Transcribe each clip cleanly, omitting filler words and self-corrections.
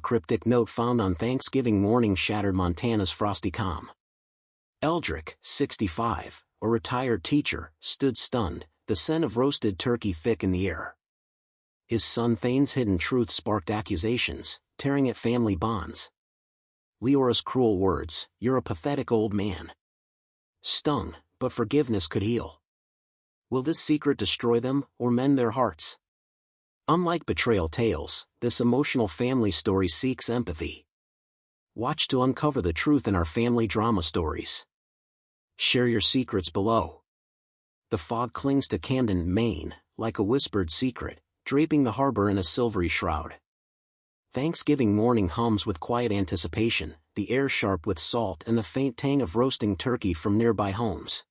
cryptic note found on Thanksgiving morning shattered Montana's frosty calm. Eldrick, 65, a retired teacher, stood stunned, the scent of roasted turkey thick in the air. His son Thane's hidden truth sparked accusations, tearing at family bonds. Leora's cruel words, "You're a pathetic old man," stung, but forgiveness could heal. Will this secret destroy them, or mend their hearts? Unlike betrayal tales, this emotional family story seeks empathy. Watch to uncover the truth in our family drama stories. Share your secrets below. The fog clings to Camden, Maine, like a whispered secret, draping the harbor in a silvery shroud. Thanksgiving morning hums with quiet anticipation, the air sharp with salt and the faint tang of roasting turkey from nearby homes.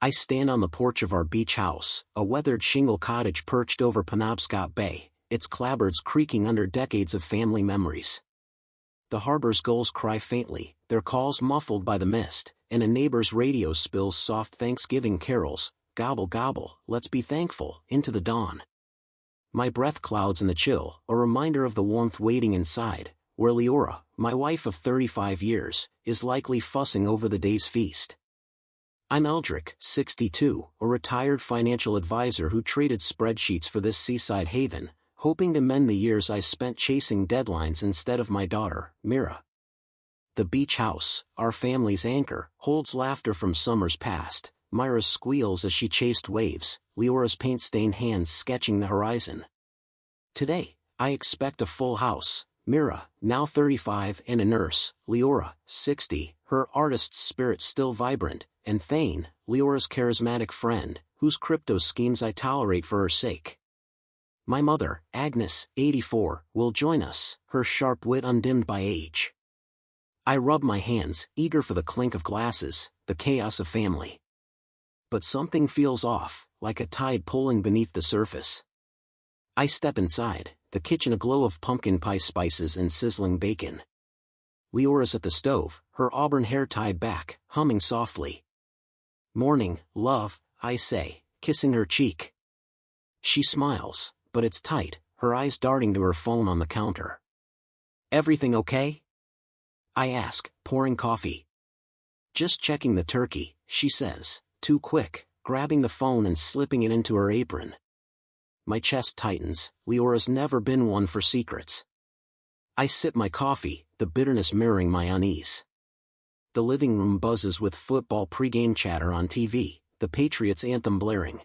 I stand on the porch of our beach house, a weathered shingle cottage perched over Penobscot Bay, its clapboards creaking under decades of family memories. The harbor's gulls cry faintly, their calls muffled by the mist, and a neighbor's radio spills soft Thanksgiving carols, "Gobble gobble, let's be thankful," into the dawn. My breath clouds in the chill, a reminder of the warmth waiting inside, where Leora, my wife of 35 years, is likely fussing over the day's feast. I'm Eldrick, 62, a retired financial advisor who traded spreadsheets for this seaside haven, hoping to mend the years I spent chasing deadlines instead of my daughter, Mira. The beach house, our family's anchor, holds laughter from summers past, Myra's squeals as she chased waves, Leora's paint-stained hands sketching the horizon. Today, I expect a full house, Mira, now 35 and a nurse, Leora, 60, her artist's spirit still vibrant, and Thane, Leora's charismatic friend, whose crypto schemes I tolerate for her sake. My mother, Agnes, 84, will join us, her sharp wit undimmed by age. I rub my hands, eager for the clink of glasses, the chaos of family. But something feels off, like a tide pulling beneath the surface. I step inside, the kitchen aglow of pumpkin pie spices and sizzling bacon. Leora's at the stove, her auburn hair tied back, humming softly. "Morning, love," I say, kissing her cheek. She smiles, but it's tight, her eyes darting to her phone on the counter. "Everything okay?" I ask, pouring coffee. "Just checking the turkey," she says, too quick, grabbing the phone and slipping it into her apron. My chest tightens, Leora's never been one for secrets. I sip my coffee, the bitterness mirroring my unease. The living room buzzes with football pregame chatter on TV, the Patriots anthem blaring.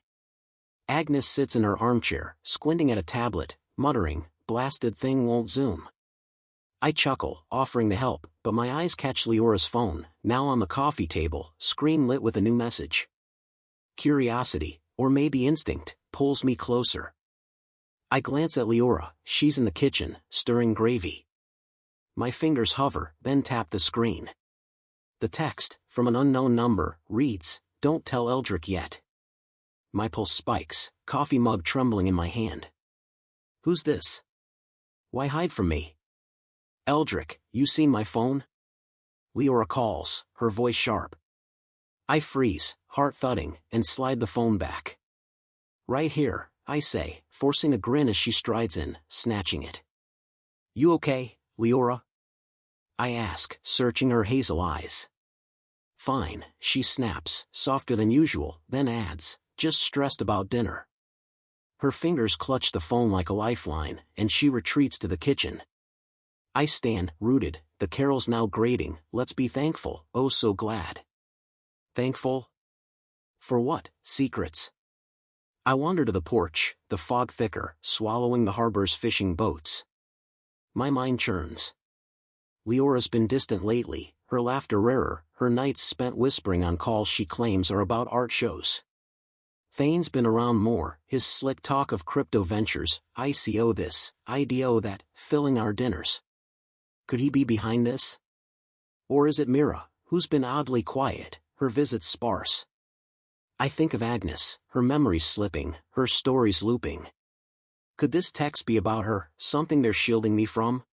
Agnes sits in her armchair, squinting at a tablet, muttering, "Blasted thing won't zoom." I chuckle, offering to help, but my eyes catch Leora's phone, now on the coffee table, screen lit with a new message. Curiosity, or maybe instinct, pulls me closer. I glance at Leora, she's in the kitchen, stirring gravy. My fingers hover, then tap the screen. The text, from an unknown number, reads, "Don't tell Eldrick yet." My pulse spikes, coffee mug trembling in my hand. Who's this? Why hide from me? "Eldrick, you seen my phone?" Leora calls, her voice sharp. I freeze, heart thudding, and slide the phone back. "Right here," I say, forcing a grin as she strides in, snatching it. "You okay, Leora?" I ask, searching her hazel eyes. "Fine," she snaps, softer than usual, then adds, "just stressed about dinner." Her fingers clutch the phone like a lifeline, and she retreats to the kitchen. I stand, rooted, the carols now grating, let's be thankful, oh so glad. Thankful? For what, secrets? I wander to the porch, the fog thicker, swallowing the harbor's fishing boats. My mind churns. Leora's been distant lately, her laughter rarer, her nights spent whispering on calls she claims are about art shows. Thane's been around more, his slick talk of crypto ventures, ICO this, IDO that, filling our dinners. Could he be behind this? Or is it Mira, who's been oddly quiet, her visits sparse? I think of Agnes, her memories slipping, her stories looping. Could this text be about her, something they're shielding me from?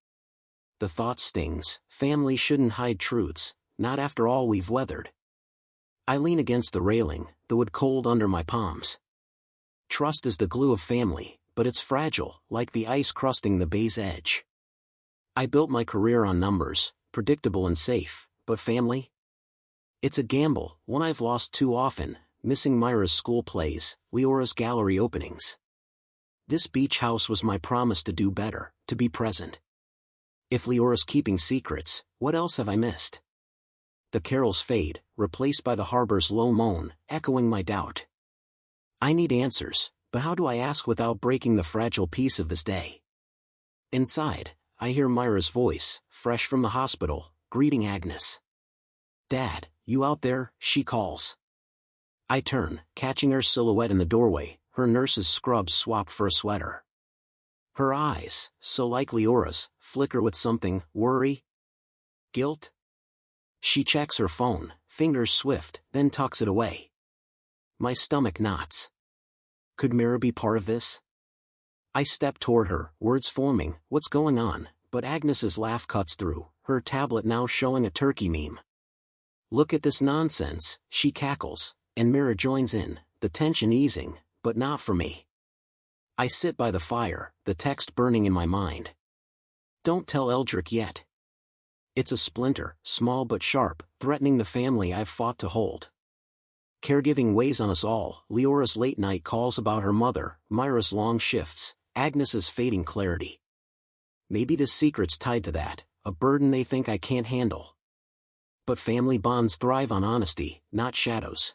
The thought stings, family shouldn't hide truths, not after all we've weathered. I lean against the railing, the wood cold under my palms. Trust is the glue of family, but it's fragile, like the ice crusting the bay's edge. I built my career on numbers, predictable and safe, but family? It's a gamble, one I've lost too often, missing Myra's school plays, Leora's gallery openings. This beach house was my promise to do better, to be present. If Leora's keeping secrets, what else have I missed? The carols fade, replaced by the harbor's low moan, echoing my doubt. I need answers, but how do I ask without breaking the fragile peace of this day? Inside, I hear Myra's voice, fresh from the hospital, greeting Agnes. "Dad, you out there?" she calls. I turn, catching her silhouette in the doorway, her nurse's scrubs swapped for a sweater. Her eyes, so like Leora's, flicker with something, worry? Guilt? She checks her phone, fingers swift, then tucks it away. My stomach knots. Could Mira be part of this? I step toward her, words forming, "What's going on?" But Agnes's laugh cuts through, her tablet now showing a turkey meme. "Look at this nonsense," she cackles, and Mira joins in, the tension easing, but not for me. I sit by the fire, the text burning in my mind. "Don't tell Eldrick yet." It's a splinter, small but sharp, threatening the family I've fought to hold. Caregiving weighs on us all, Leora's late-night calls about her mother, Myra's long shifts, Agnes's fading clarity. Maybe this secret's tied to that, a burden they think I can't handle. But family bonds thrive on honesty, not shadows.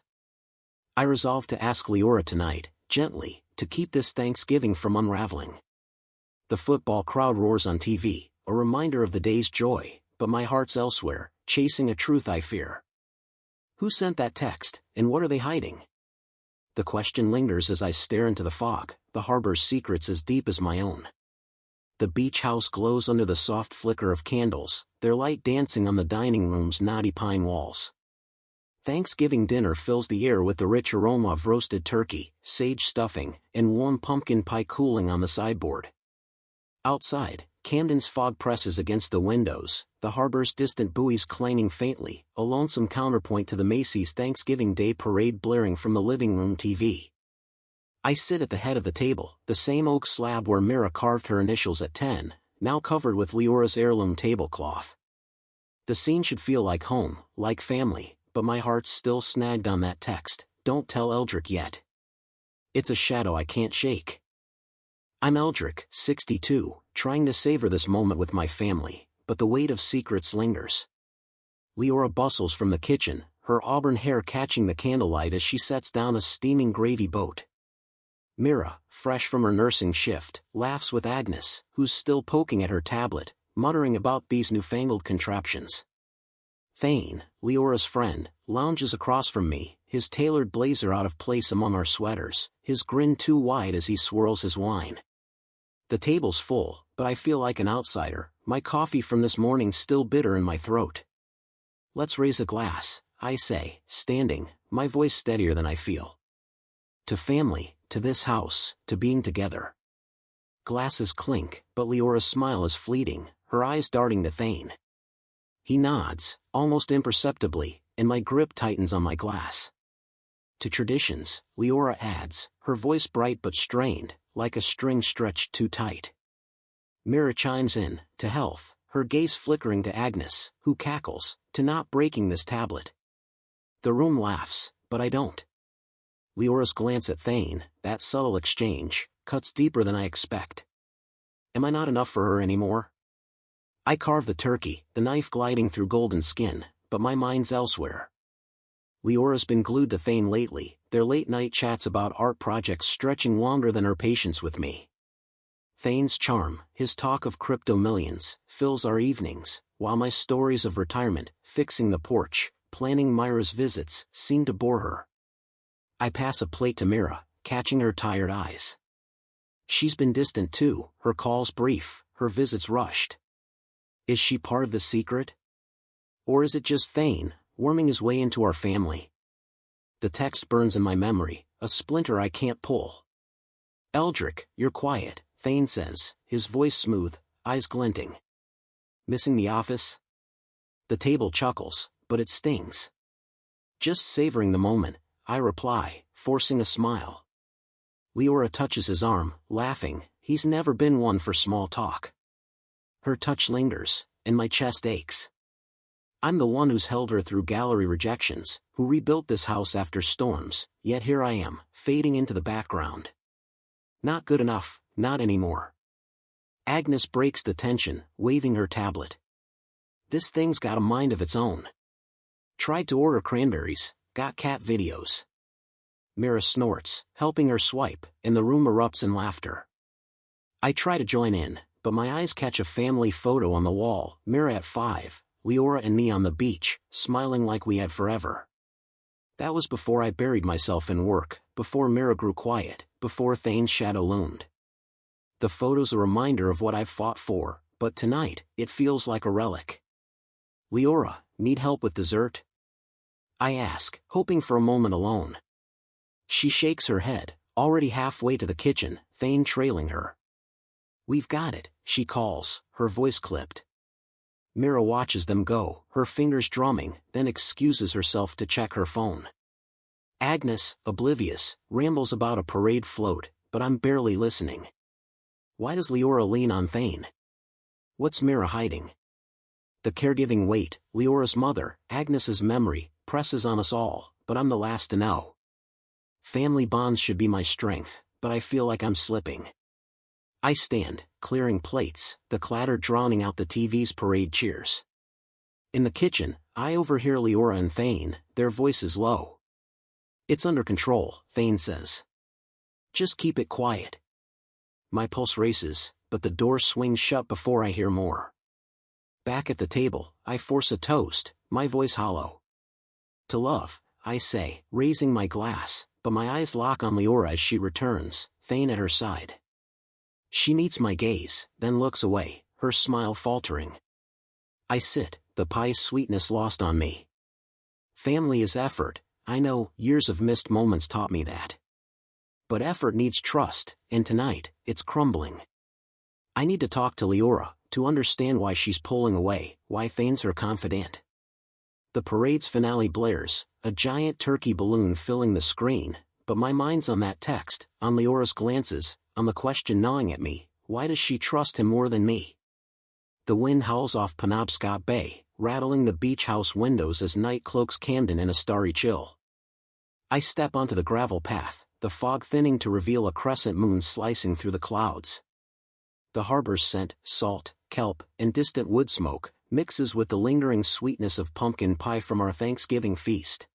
I resolve to ask Leora tonight, gently, to keep this Thanksgiving from unraveling. The football crowd roars on TV, a reminder of the day's joy, but my heart's elsewhere, chasing a truth I fear. Who sent that text, and what are they hiding? The question lingers as I stare into the fog, the harbor's secrets as deep as my own. The beach house glows under the soft flicker of candles, their light dancing on the dining room's knotty pine walls. Thanksgiving dinner fills the air with the rich aroma of roasted turkey, sage stuffing, and warm pumpkin pie cooling on the sideboard. Outside, Camden's fog presses against the windows, the harbor's distant buoys clanging faintly, a lonesome counterpoint to the Macy's Thanksgiving Day parade blaring from the living room TV. I sit at the head of the table, the same oak slab where Mira carved her initials at 10, now covered with Leora's heirloom tablecloth. The scene should feel like home, like family, but my heart's still snagged on that text, "Don't tell Eldrick yet." It's a shadow I can't shake. I'm Eldrick, 62, trying to savor this moment with my family, but the weight of secrets lingers. Leora bustles from the kitchen, her auburn hair catching the candlelight as she sets down a steaming gravy boat. Mira, fresh from her nursing shift, laughs with Agnes, who's still poking at her tablet, muttering about these newfangled contraptions. Thane, Leora's friend, lounges across from me, his tailored blazer out of place among our sweaters, his grin too wide as he swirls his wine. The table's full, but I feel like an outsider, my coffee from this morning still bitter in my throat. "Let's raise a glass," I say, standing, my voice steadier than I feel. To family, to this house, to being together. Glasses clink, but Leora's smile is fleeting, her eyes darting to Thane. He nods, almost imperceptibly, and my grip tightens on my glass. To traditions, Leora adds, her voice bright but strained, like a string stretched too tight. Mira chimes in, to health, her gaze flickering to Agnes, who cackles, to not breaking this tablet. The room laughs, but I don't. Leora's glance at Thane, that subtle exchange, cuts deeper than I expect. Am I not enough for her anymore? I carve the turkey, the knife gliding through golden skin, but my mind's elsewhere. Leora's been glued to Thane lately, their late-night chats about art projects stretching longer than her patience with me. Thane's charm, his talk of crypto millions, fills our evenings, while my stories of retirement, fixing the porch, planning Myra's visits, seem to bore her. I pass a plate to Mira, catching her tired eyes. She's been distant too, her calls brief, her visits rushed. Is she part of the secret? Or is it just Thane, worming his way into our family? The text burns in my memory, a splinter I can't pull. "Eldrick, you're quiet," Thane says, his voice smooth, eyes glinting. "Missing the office?" The table chuckles, but it stings. "Just savoring the moment," I reply, forcing a smile. Leora touches his arm, laughing, he's never been one for small talk. Her touch lingers, and my chest aches. I'm the one who's held her through gallery rejections, who rebuilt this house after storms, yet here I am, fading into the background. Not good enough, not anymore. Agnes breaks the tension, waving her tablet. This thing's got a mind of its own. Tried to order cranberries, got cat videos. Mira snorts, helping her swipe, and the room erupts in laughter. I try to join in, but my eyes catch a family photo on the wall, Mira at 5, Leora and me on the beach, smiling like we had forever. That was before I buried myself in work, before Mira grew quiet, before Thane's shadow loomed. The photo's a reminder of what I've fought for, but tonight, it feels like a relic. Leora, need help with dessert? I ask, hoping for a moment alone. She shakes her head, already halfway to the kitchen, Thane trailing her. We've got it, she calls, her voice clipped. Mira watches them go, her fingers drumming, then excuses herself to check her phone. Agnes, oblivious, rambles about a parade float, but I'm barely listening. Why does Leora lean on Thane? What's Mira hiding? The caregiving weight, Leora's mother, Agnes's memory, presses on us all, but I'm the last to know. Family bonds should be my strength, but I feel like I'm slipping. I stand, clearing plates, the clatter drowning out the TV's parade cheers. In the kitchen, I overhear Leora and Thane, their voices low. It's under control, Thane says. Just keep it quiet. My pulse races, but the door swings shut before I hear more. Back at the table, I force a toast, my voice hollow. To love, I say, raising my glass, but my eyes lock on Leora as she returns, Thane at her side. She meets my gaze, then looks away, her smile faltering. I sit, the pie's sweetness lost on me. Family is effort, I know, years of missed moments taught me that. But effort needs trust, and tonight, it's crumbling. I need to talk to Leora, to understand why she's pulling away, why Thane's her confidant. The parade's finale blares, a giant turkey balloon filling the screen, but my mind's on that text, on Leora's glances, on the question gnawing at me, why does she trust him more than me? The wind howls off Penobscot Bay, rattling the beach house windows as night cloaks Camden in a starry chill. I step onto the gravel path, the fog thinning to reveal a crescent moon slicing through the clouds. The harbor's scent, salt, kelp, and distant wood smoke, mixes with the lingering sweetness of pumpkin pie from our Thanksgiving feast.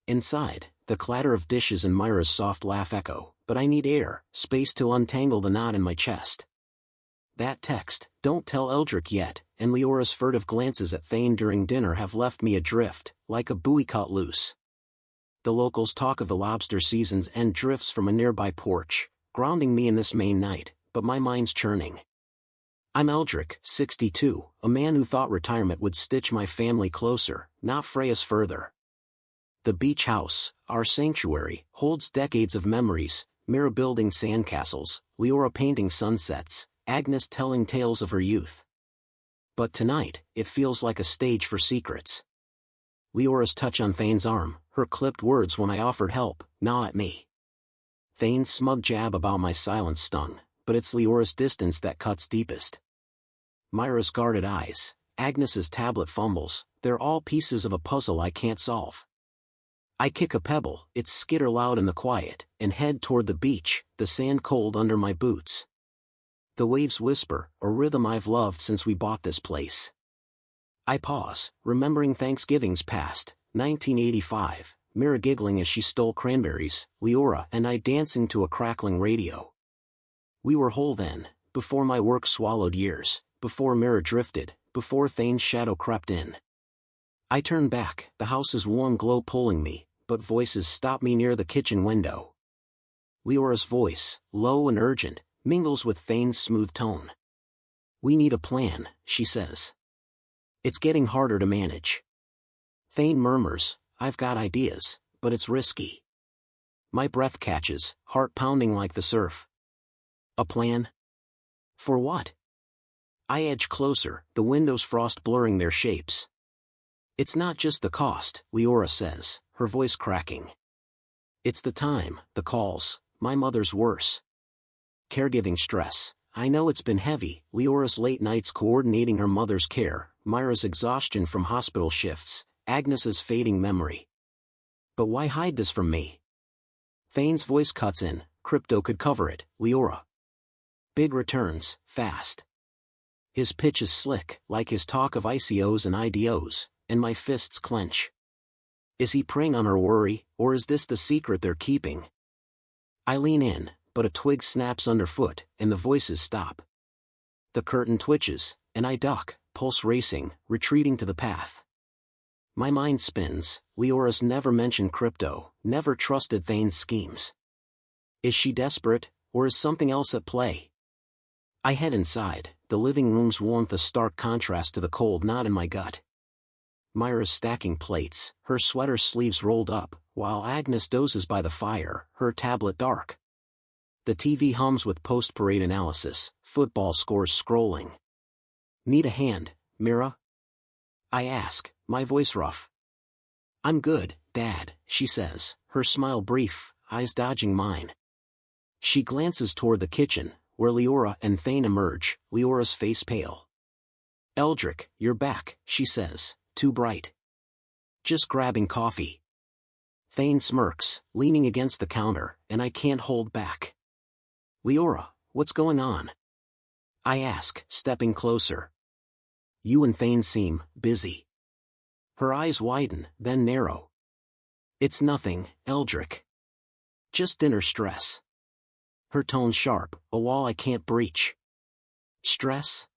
Inside, the clatter of dishes and Myra's soft laugh echo, but I need air, space to untangle the knot in my chest. That text, "Don't tell Eldrick yet," and Leora's furtive glances at Thane during dinner have left me adrift, like a buoy cut loose. The locals talk of the lobster season's end drifts from a nearby porch, grounding me in this Maine night, but my mind's churning. I'm Eldrick, 62, a man who thought retirement would stitch my family closer, not fray us further. The beach house, our sanctuary, holds decades of memories, Mira building sandcastles, Leora painting sunsets, Agnes telling tales of her youth. But tonight, it feels like a stage for secrets. Leora's touch on Thane's arm, her clipped words when I offered help, gnaw at me. Thane's smug jab about my silence stung, but it's Leora's distance that cuts deepest. Myra's guarded eyes, Agnes's tablet fumbles, they're all pieces of a puzzle I can't solve. I kick a pebble, it skitter loud in the quiet, and head toward the beach, the sand cold under my boots. The waves whisper, a rhythm I've loved since we bought this place. I pause, remembering Thanksgivings past, 1985, Mira giggling as she stole cranberries, Leora and I dancing to a crackling radio. We were whole then, before my work swallowed years, before Mira drifted, before Thane's shadow crept in. I turn back, the house's warm glow pulling me, but voices stop me near the kitchen window. Leora's voice, low and urgent, mingles with Thane's smooth tone. We need a plan, she says. It's getting harder to manage. Thane murmurs, I've got ideas, but it's risky. My breath catches, heart pounding like the surf. A plan? For what? I edge closer, the windows frost blurring their shapes. It's not just the cost, Leora says, her voice cracking. It's the time, the calls, my mother's worse. Caregiving stress, I know it's been heavy, Leora's late nights coordinating her mother's care, Myra's exhaustion from hospital shifts, Agnes's fading memory. But why hide this from me? Thane's voice cuts in, crypto could cover it, Leora. Big returns, fast. His pitch is slick, like his talk of ICOs and IDOs, and my fists clench. Is he preying on her worry, or is this the secret they're keeping? I lean in, but a twig snaps underfoot, and the voices stop. The curtain twitches, and I duck, pulse racing, retreating to the path. My mind spins. Leora's never mentioned crypto, never trusted Thane's schemes. Is she desperate, or is something else at play? I head inside, the living room's warmth a stark contrast to the cold knot in my gut. Myra's stacking plates, her sweater sleeves rolled up, while Agnes dozes by the fire, her tablet dark. The TV hums with post-parade analysis, football scores scrolling. Need a hand, Mira? I ask, my voice rough. I'm good, Dad, she says, her smile brief, eyes dodging mine. She glances toward the kitchen, where Leora and Thane emerge, Leora's face pale. Eldrick, you're back, she says, too bright. Just grabbing coffee. Thane smirks, leaning against the counter, and I can't hold back. Leora, what's going on? I ask, stepping closer. You and Thane seem busy. Her eyes widen, then narrow. It's nothing, Eldrick. Just dinner stress. Her tone sharp, a wall I can't breach. Stress?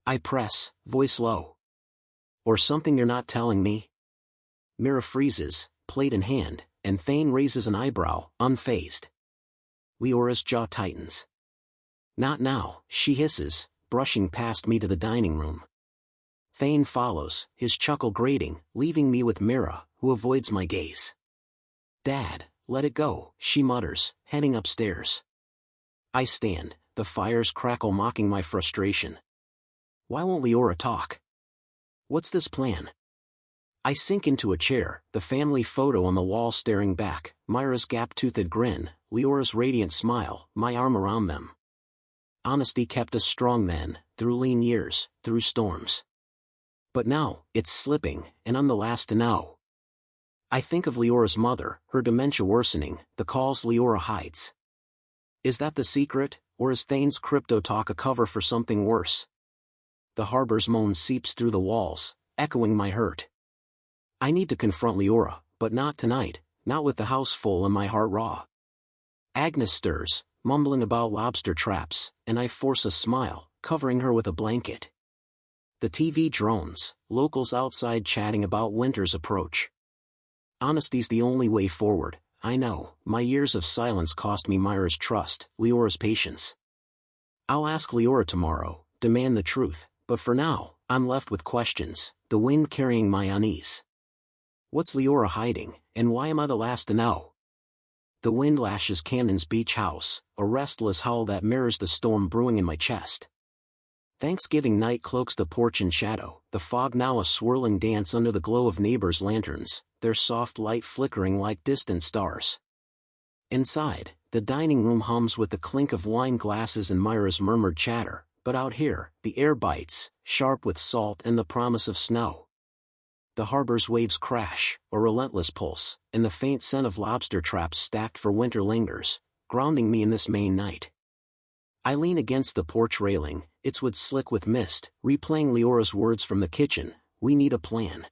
I press, voice low. Or something you're not telling me? Mira freezes, plate in hand, and Thane raises an eyebrow, unfazed. Leora's jaw tightens. Not now, she hisses, brushing past me to the dining room. Thane follows, his chuckle grating, leaving me with Mira, who avoids my gaze. Dad, let it go, she mutters, heading upstairs. I stand, the fire's crackle mocking my frustration. Why won't Leora talk? What's this plan? I sink into a chair, the family photo on the wall staring back, Myra's gap-toothed grin, Leora's radiant smile, my arm around them. Honesty kept us strong then, through lean years, through storms. But now, it's slipping, and I'm the last to know. I think of Leora's mother, her dementia worsening, the calls Leora hides. Is that the secret, or is Thane's crypto talk a cover for something worse? The harbor's moan seeps through the walls, echoing my hurt. I need to confront Leora, but not tonight, not with the house full and my heart raw. Agnes stirs, mumbling about lobster traps, and I force a smile, covering her with a blanket. The TV drones, locals outside chatting about winter's approach. Honesty's the only way forward, I know, my years of silence cost me Myra's trust, Leora's patience. I'll ask Leora tomorrow, demand the truth, but for now, I'm left with questions, the wind carrying my unease. What's Leora hiding, and why am I the last to know? The wind lashes Camden's beach house, a restless howl that mirrors the storm brewing in my chest. Thanksgiving night cloaks the porch in shadow, the fog now a swirling dance under the glow of neighbors' lanterns, their soft light flickering like distant stars. Inside, the dining room hums with the clink of wine glasses and Myra's murmured chatter, but out here, the air bites, sharp with salt and the promise of snow. The harbor's waves crash, a relentless pulse, and the faint scent of lobster traps stacked for winter lingers, grounding me in this Maine night. I lean against the porch railing, its wood slick with mist, replaying Leora's words from the kitchen, we need a plan.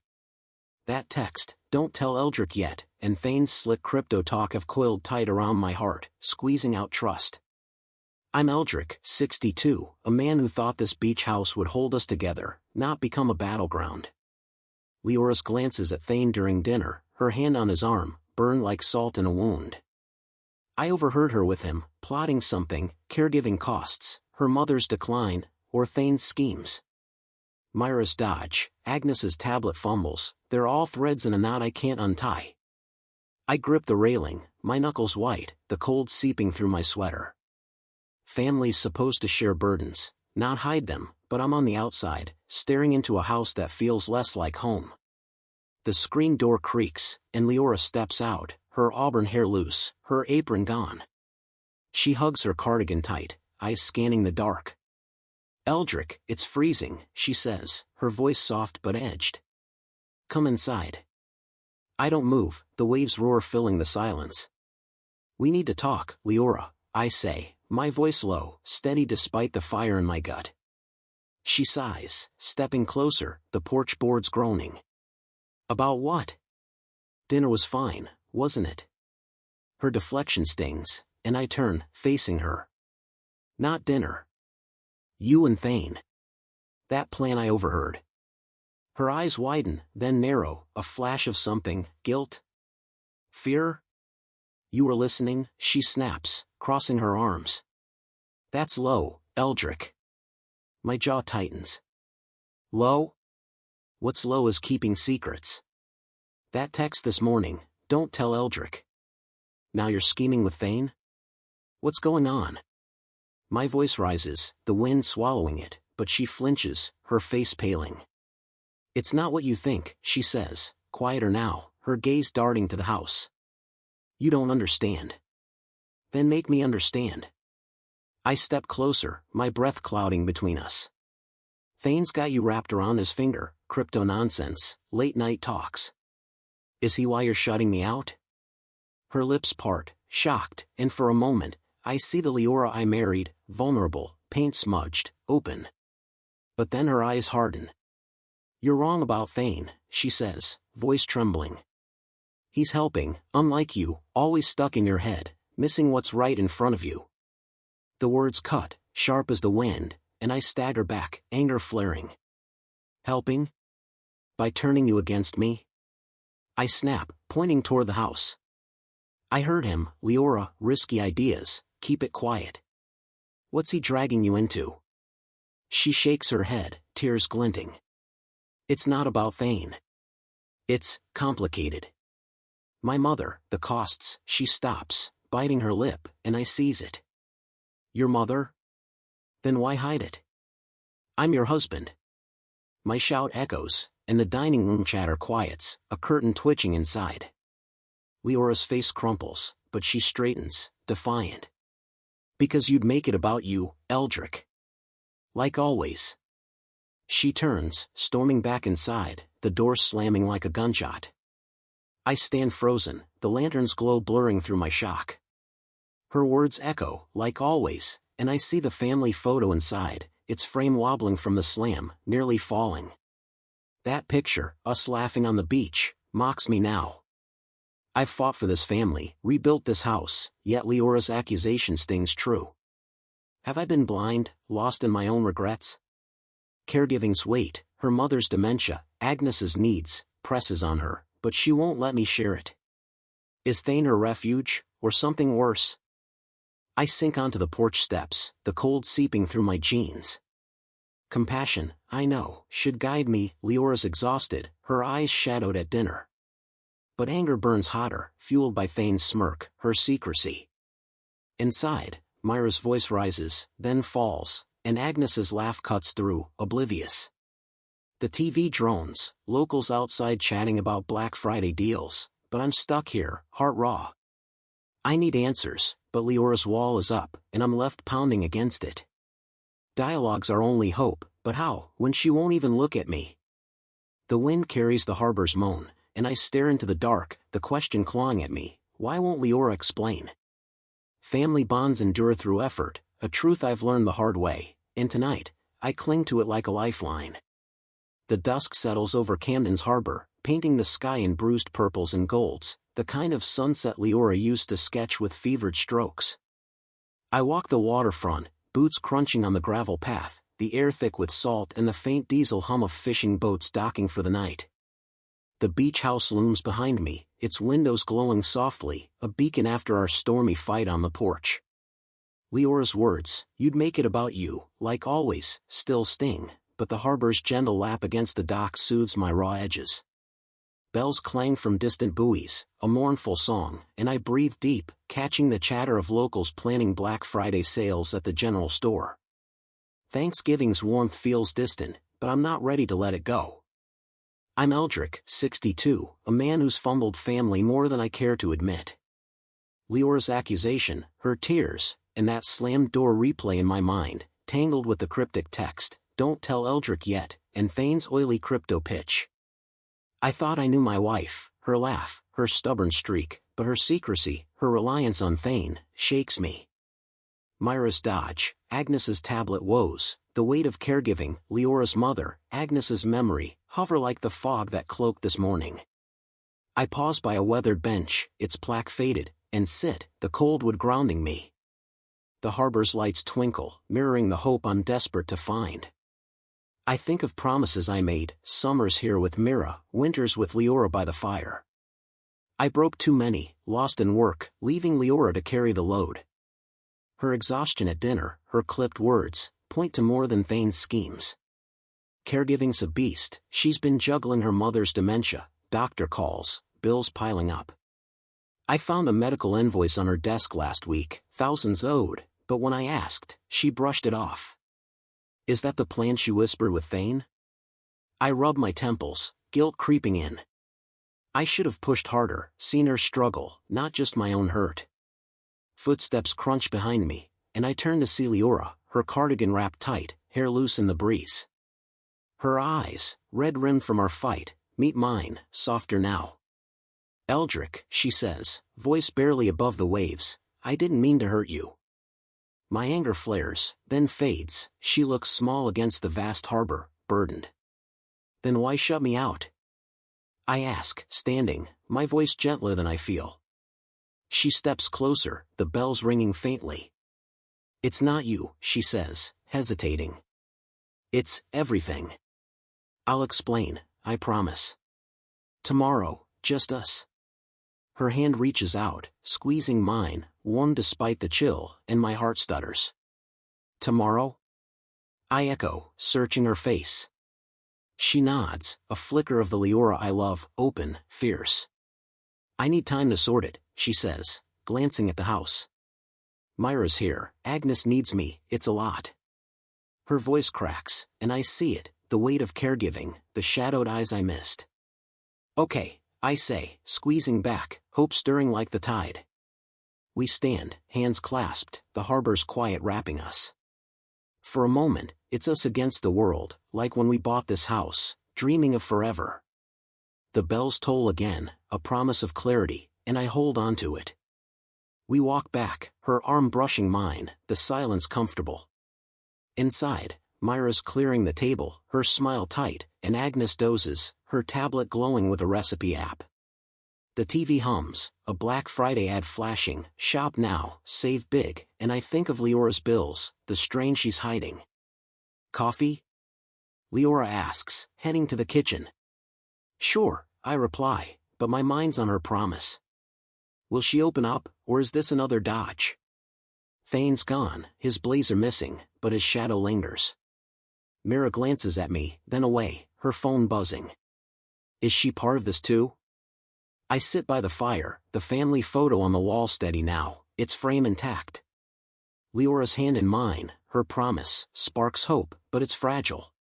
That text, don't tell Eldrick yet, and Thane's slick crypto talk have coiled tight around my heart, squeezing out trust. I'm Eldrick, 62, a man who thought this beach house would hold us together, not become a battleground. Leora's glances at Thane during dinner, her hand on his arm, burn like salt in a wound. I overheard her with him, plotting something, caregiving costs, her mother's decline, or Thane's schemes. Myra's dodge, Agnes's tablet fumbles, they're all threads in a knot I can't untie. I grip the railing, my knuckles white, the cold seeping through my sweater. Family's supposed to share burdens, not hide them, but I'm on the outside, staring into a house that feels less like home. The screen door creaks, and Leora steps out, her auburn hair loose, her apron gone. She hugs her cardigan tight, eyes scanning the dark. "Eldrick, it's freezing," she says, her voice soft but edged. "Come inside." I don't move, the waves roar filling the silence. "We need to talk, Leora," I say, my voice low, steady despite the fire in my gut. She sighs, stepping closer, the porch boards groaning. "About what?" "Dinner was fine, wasn't it?" Her deflection stings, and I turn, facing her. "Not dinner. You and Thane. That plan I overheard." Her eyes widen, then narrow, a flash of something, guilt? Fear? "You were listening," she snaps, crossing her arms. "That's low, Eldrick." My jaw tightens. Low? What's low is keeping secrets. That text this morning, "Don't tell Eldrick." Now you're scheming with Thane? What's going on? My voice rises, the wind swallowing it, but she flinches, her face paling. "It's not what you think," she says, quieter now, her gaze darting to the house. "You don't understand." "Then make me understand." I step closer, my breath clouding between us. "Thane's got you wrapped around his finger, crypto nonsense, late night talks. Is he why you're shutting me out?" Her lips part, shocked, and for a moment, I see the Leora I married, vulnerable, paint-smudged, open. But then her eyes harden. "You're wrong about Thane," she says, voice trembling. "He's helping, unlike you, always stuck in your head, missing what's right in front of you." The words cut, sharp as the wind, and I stagger back, anger flaring. "Helping? By turning you against me?" I snap, pointing toward the house. "I heard him, Leora, risky ideas, keep it quiet." "What's he dragging you into?" She shakes her head, tears glinting. "It's not about Thane. It's complicated. My mother, the costs." She stops, biting her lip, and I seize it. "Your mother? Then why hide it?" "I'm your husband." My shout echoes, and the dining room chatter quiets, a curtain twitching inside. Leora's face crumples, but she straightens, defiant. "Because you'd make it about you, Eldrick. Like always." She turns, storming back inside, the door slamming like a gunshot. I stand frozen, the lantern's glow blurring through my shock. Her words echo, "like always," and I see the family photo inside, its frame wobbling from the slam, nearly falling. That picture, us laughing on the beach, mocks me now. I've fought for this family, rebuilt this house, yet Leora's accusation stings true. Have I been blind, lost in my own regrets? Caregiving's weight, her mother's dementia, Agnes's needs, presses on her, but she won't let me share it. Is Thane her refuge, or something worse? I sink onto the porch steps, the cold seeping through my jeans. Compassion, I know, should guide me. Leora's exhausted, her eyes shadowed at dinner. But anger burns hotter, fueled by Thane's smirk, her secrecy. Inside, Myra's voice rises, then falls, and Agnes's laugh cuts through, oblivious. The TV drones, locals outside chatting about Black Friday deals, but I'm stuck here, heart raw. I need answers, but Leora's wall is up, and I'm left pounding against it. Dialogues are only hope, but how, when she won't even look at me? The wind carries the harbor's moan, and I stare into the dark, the question clawing at me, why won't Leora explain? Family bonds endure through effort, a truth I've learned the hard way, and tonight, I cling to it like a lifeline. The dusk settles over Camden's harbor, painting the sky in bruised purples and golds, the kind of sunset Leora used to sketch with fevered strokes. I walk the waterfront, boots crunching on the gravel path, the air thick with salt and the faint diesel hum of fishing boats docking for the night. The beach house looms behind me, its windows glowing softly, a beacon after our stormy fight on the porch. Leora's words, "You'd make it about you, like always," still sting, but the harbor's gentle lap against the dock soothes my raw edges. Bells clang from distant buoys, a mournful song, and I breathe deep, catching the chatter of locals planning Black Friday sales at the general store. Thanksgiving's warmth feels distant, but I'm not ready to let it go. I'm Eldrick, 62, a man who's fumbled family more than I care to admit. Leora's accusation, her tears, and that slammed door replay in my mind, tangled with the cryptic text, "Don't tell Eldrick yet," and Thane's oily crypto pitch. I thought I knew my wife, her laugh, her stubborn streak, but her secrecy, her reliance on Thane, shakes me. Myra's dodge, Agnes's tablet woes, the weight of caregiving, Leora's mother, Agnes's memory, hover like the fog that cloaked this morning. I pause by a weathered bench, its plaque faded, and sit, the cold wood grounding me. The harbor's lights twinkle, mirroring the hope I'm desperate to find. I think of promises I made, summers here with Mira, winters with Leora by the fire. I broke too many, lost in work, leaving Leora to carry the load. Her exhaustion at dinner, her clipped words, point to more than Thane's schemes. Caregiving's a beast, she's been juggling her mother's dementia, doctor calls, bills piling up. I found a medical invoice on her desk last week, thousands owed, but when I asked, she brushed it off. Is that the plan, she whispered with Thane? I rub my temples, guilt creeping in. I should have pushed harder, seen her struggle, not just my own hurt. Footsteps crunch behind me, and I turn to see Leora, her cardigan wrapped tight, hair loose in the breeze. Her eyes, red-rimmed from our fight, meet mine, softer now. "Eldrick," she says, voice barely above the waves, "I didn't mean to hurt you." My anger flares, then fades, she looks small against the vast harbor, burdened. "Then why shut me out?" I ask, standing, my voice gentler than I feel. She steps closer, the bells ringing faintly. "It's not you," she says, hesitating. "It's everything. I'll explain, I promise. Tomorrow, just us." Her hand reaches out, squeezing mine, warm despite the chill, and my heart stutters. "Tomorrow?" I echo, searching her face. She nods, a flicker of the Leora I love, open, fierce. "I need time to sort it," she says, glancing at the house. "Myra's here, Agnes needs me, it's a lot." Her voice cracks, and I see it, the weight of caregiving, the shadowed eyes I missed. "Okay," I say, squeezing back, hope stirring like the tide. We stand, hands clasped, the harbor's quiet wrapping us. For a moment, it's us against the world, like when we bought this house, dreaming of forever. The bells toll again, a promise of clarity, and I hold on to it. We walk back, her arm brushing mine, the silence comfortable. Inside, Myra's clearing the table, her smile tight, and Agnes dozes, her tablet glowing with a recipe app. The TV hums, a Black Friday ad flashing, "Shop now, save big," and I think of Leora's bills, the strain she's hiding. "Coffee?" Leora asks, heading to the kitchen. "Sure," I reply, but my mind's on her promise. Will she open up, or is this another dodge? Thane's gone, his blazer missing, but his shadow lingers. Mira glances at me, then away, her phone buzzing. Is she part of this too? I sit by the fire, the family photo on the wall steady now, its frame intact. Leora's hand in mine, her promise, sparks hope, but it's fragile.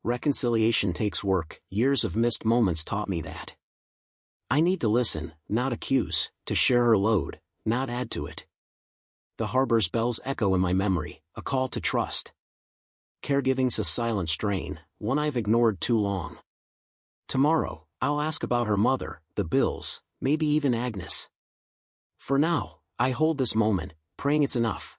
Reconciliation takes work, years of missed moments taught me that. I need to listen, not accuse, to share her load, not add to it. The harbor's bells echo in my memory, a call to trust. Caregiving's a silent strain, one I've ignored too long. Tomorrow, I'll ask about her mother, the bills, maybe even Agnes. For now, I hold this moment, praying it's enough.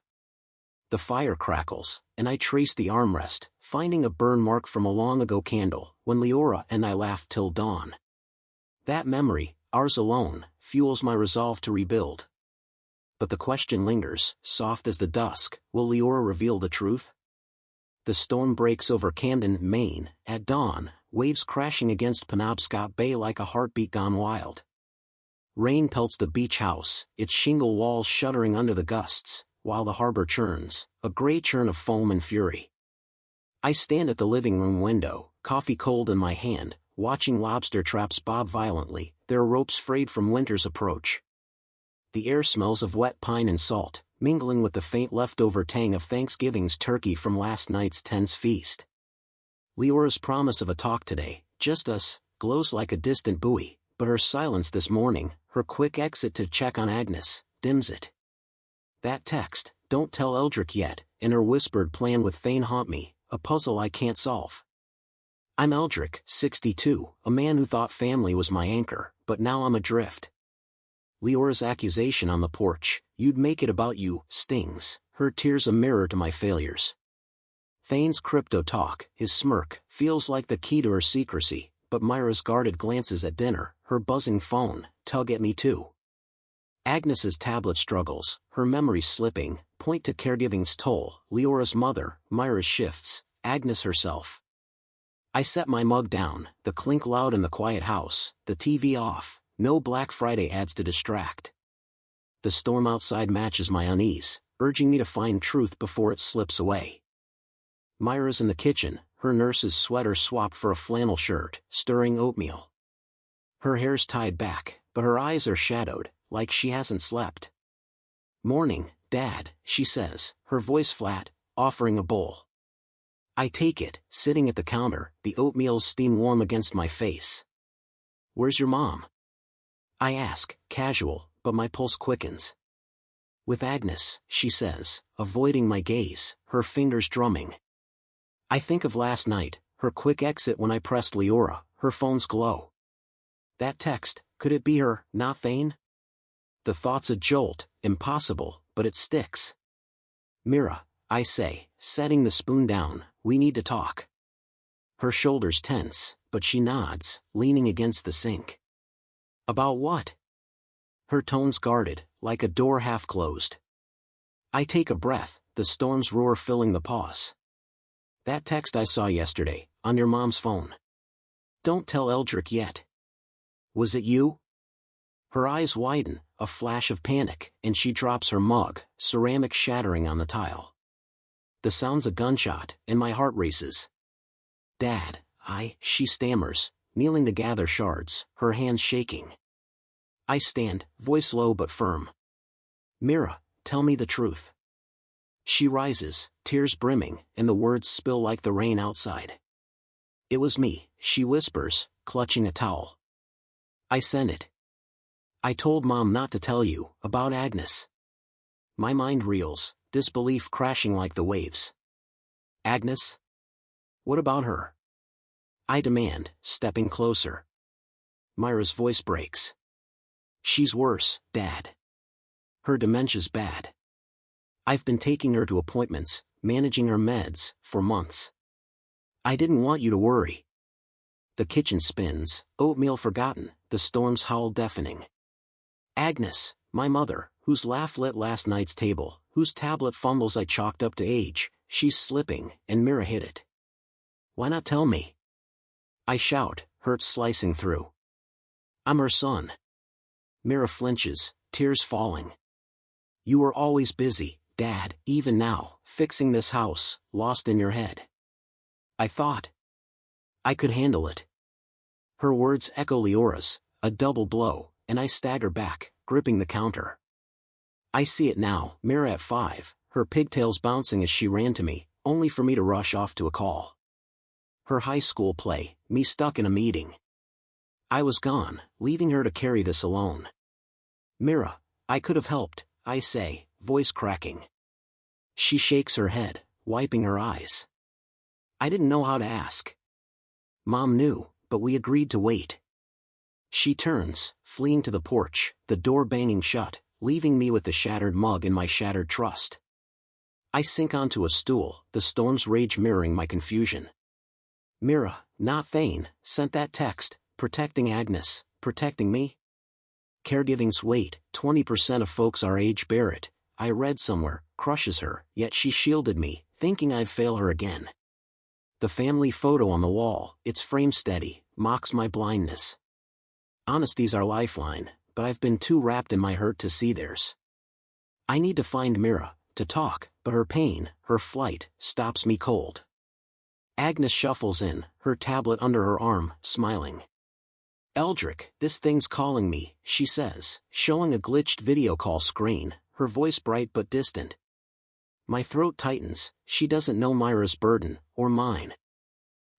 The fire crackles, and I trace the armrest, finding a burn mark from a long-ago candle, when Leora and I laughed till dawn. That memory, ours alone, fuels my resolve to rebuild. But the question lingers, soft as the dusk, will Leora reveal the truth? The storm breaks over Camden, Maine, at dawn, waves crashing against Penobscot Bay like a heartbeat gone wild. Rain pelts the beach house, its shingle walls shuddering under the gusts, while the harbor churns, a gray churn of foam and fury. I stand at the living room window, coffee cold in my hand, watching lobster traps bob violently, their ropes frayed from winter's approach. The air smells of wet pine and salt, mingling with the faint leftover tang of Thanksgiving's turkey from last night's tense feast. Leora's promise of a talk today, just us, glows like a distant buoy, but her silence this morning, her quick exit to check on Agnes, dims it. That text, Don't tell Eldrick yet, and her whispered plan with Thane haunt me, a puzzle I can't solve. I'm Eldrick, 62, a man who thought family was my anchor, but now I'm adrift. Leora's accusation on the porch, "You'd make it about you," stings, her tears a mirror to my failures. Thane's crypto talk, his smirk, feels like the key to her secrecy, but Myra's guarded glances at dinner, her buzzing phone, tug at me too. Agnes's tablet struggles, her memory slipping, point to caregiving's toll, Leora's mother, Myra's shifts, Agnes herself. I set my mug down, the clink loud in the quiet house, the TV off, no Black Friday ads to distract. The storm outside matches my unease, urging me to find truth before it slips away. Myra's in the kitchen, her nurse's sweater swapped for a flannel shirt, stirring oatmeal. Her hair's tied back, but her eyes are shadowed, like she hasn't slept. "Morning, Dad," she says, her voice flat, offering a bowl. I take it, sitting at the counter, the oatmeal's steam warm against my face. "Where's your mom?" I ask, casual, but my pulse quickens. "With Agnes," she says, avoiding my gaze, her fingers drumming. I think of last night, her quick exit when I pressed Leora, her phone's glow. That text, could it be her, not Thane? The thought's a jolt, impossible, but it sticks. "Mira," I say, setting the spoon down, "we need to talk." Her shoulders tense, but she nods, leaning against the sink. "About what?" Her tone's guarded, like a door half closed. I take a breath, the storm's roar filling the pause. "That text I saw yesterday, on your mom's phone. Don't tell Eldrick yet. Was it you?" Her eyes widen, a flash of panic, and she drops her mug, ceramic shattering on the tile. The sound's a gunshot, and my heart races. "Dad, she stammers, kneeling to gather shards, her hands shaking. I stand, voice low but firm. "Mira, tell me the truth." She rises, tears brimming, and the words spill like the rain outside. "It was me," she whispers, clutching a towel. I sent it. "I told Mom not to tell you, about Agnes." My mind reels, disbelief crashing like the waves. "Agnes? What about her?" I demand, stepping closer. Myra's voice breaks. "She's worse, Dad. Her dementia's bad. I've been taking her to appointments, managing her meds, for months. I didn't want you to worry." The kitchen spins, oatmeal forgotten, the storm's howl deafening. Agnes, my mother, whose laugh lit last night's table, whose tablet fumbles I chalked up to age, she's slipping, and Mira hit it. "Why not tell me?" I shout, hurt slicing through. "I'm her son." Mira flinches, tears falling. "You were always busy, Dad, even now, fixing this house, lost in your head. I thought I could handle it." Her words echo Leora's, a double blow, and I stagger back, gripping the counter. I see it now, Mira at 5, her pigtails bouncing as she ran to me, only for me to rush off to a call. Her high school play, me stuck in a meeting. I was gone, leaving her to carry this alone. "Mira, I could have helped," I say, voice cracking. She shakes her head, wiping her eyes. "I didn't know how to ask. Mom knew, but we agreed to wait." She turns, fleeing to the porch, the door banging shut, leaving me with the shattered mug and my shattered trust. I sink onto a stool, the storm's rage mirroring my confusion. Mira, not Thane, sent that text, protecting Agnes, protecting me? Caregiving's weight, 20% of folks our age bear it, I read somewhere, crushes her, yet she shielded me, thinking I'd fail her again. The family photo on the wall, its frame steady, mocks my blindness. Honesty's our lifeline, but I've been too wrapped in my hurt to see theirs. I need to find Mira, to talk, but her pain, her flight, stops me cold. Agnes shuffles in, her tablet under her arm, smiling. "Eldrick, this thing's calling me," she says, showing a glitched video call screen, her voice bright but distant. My throat tightens, she doesn't know Myra's burden, or mine.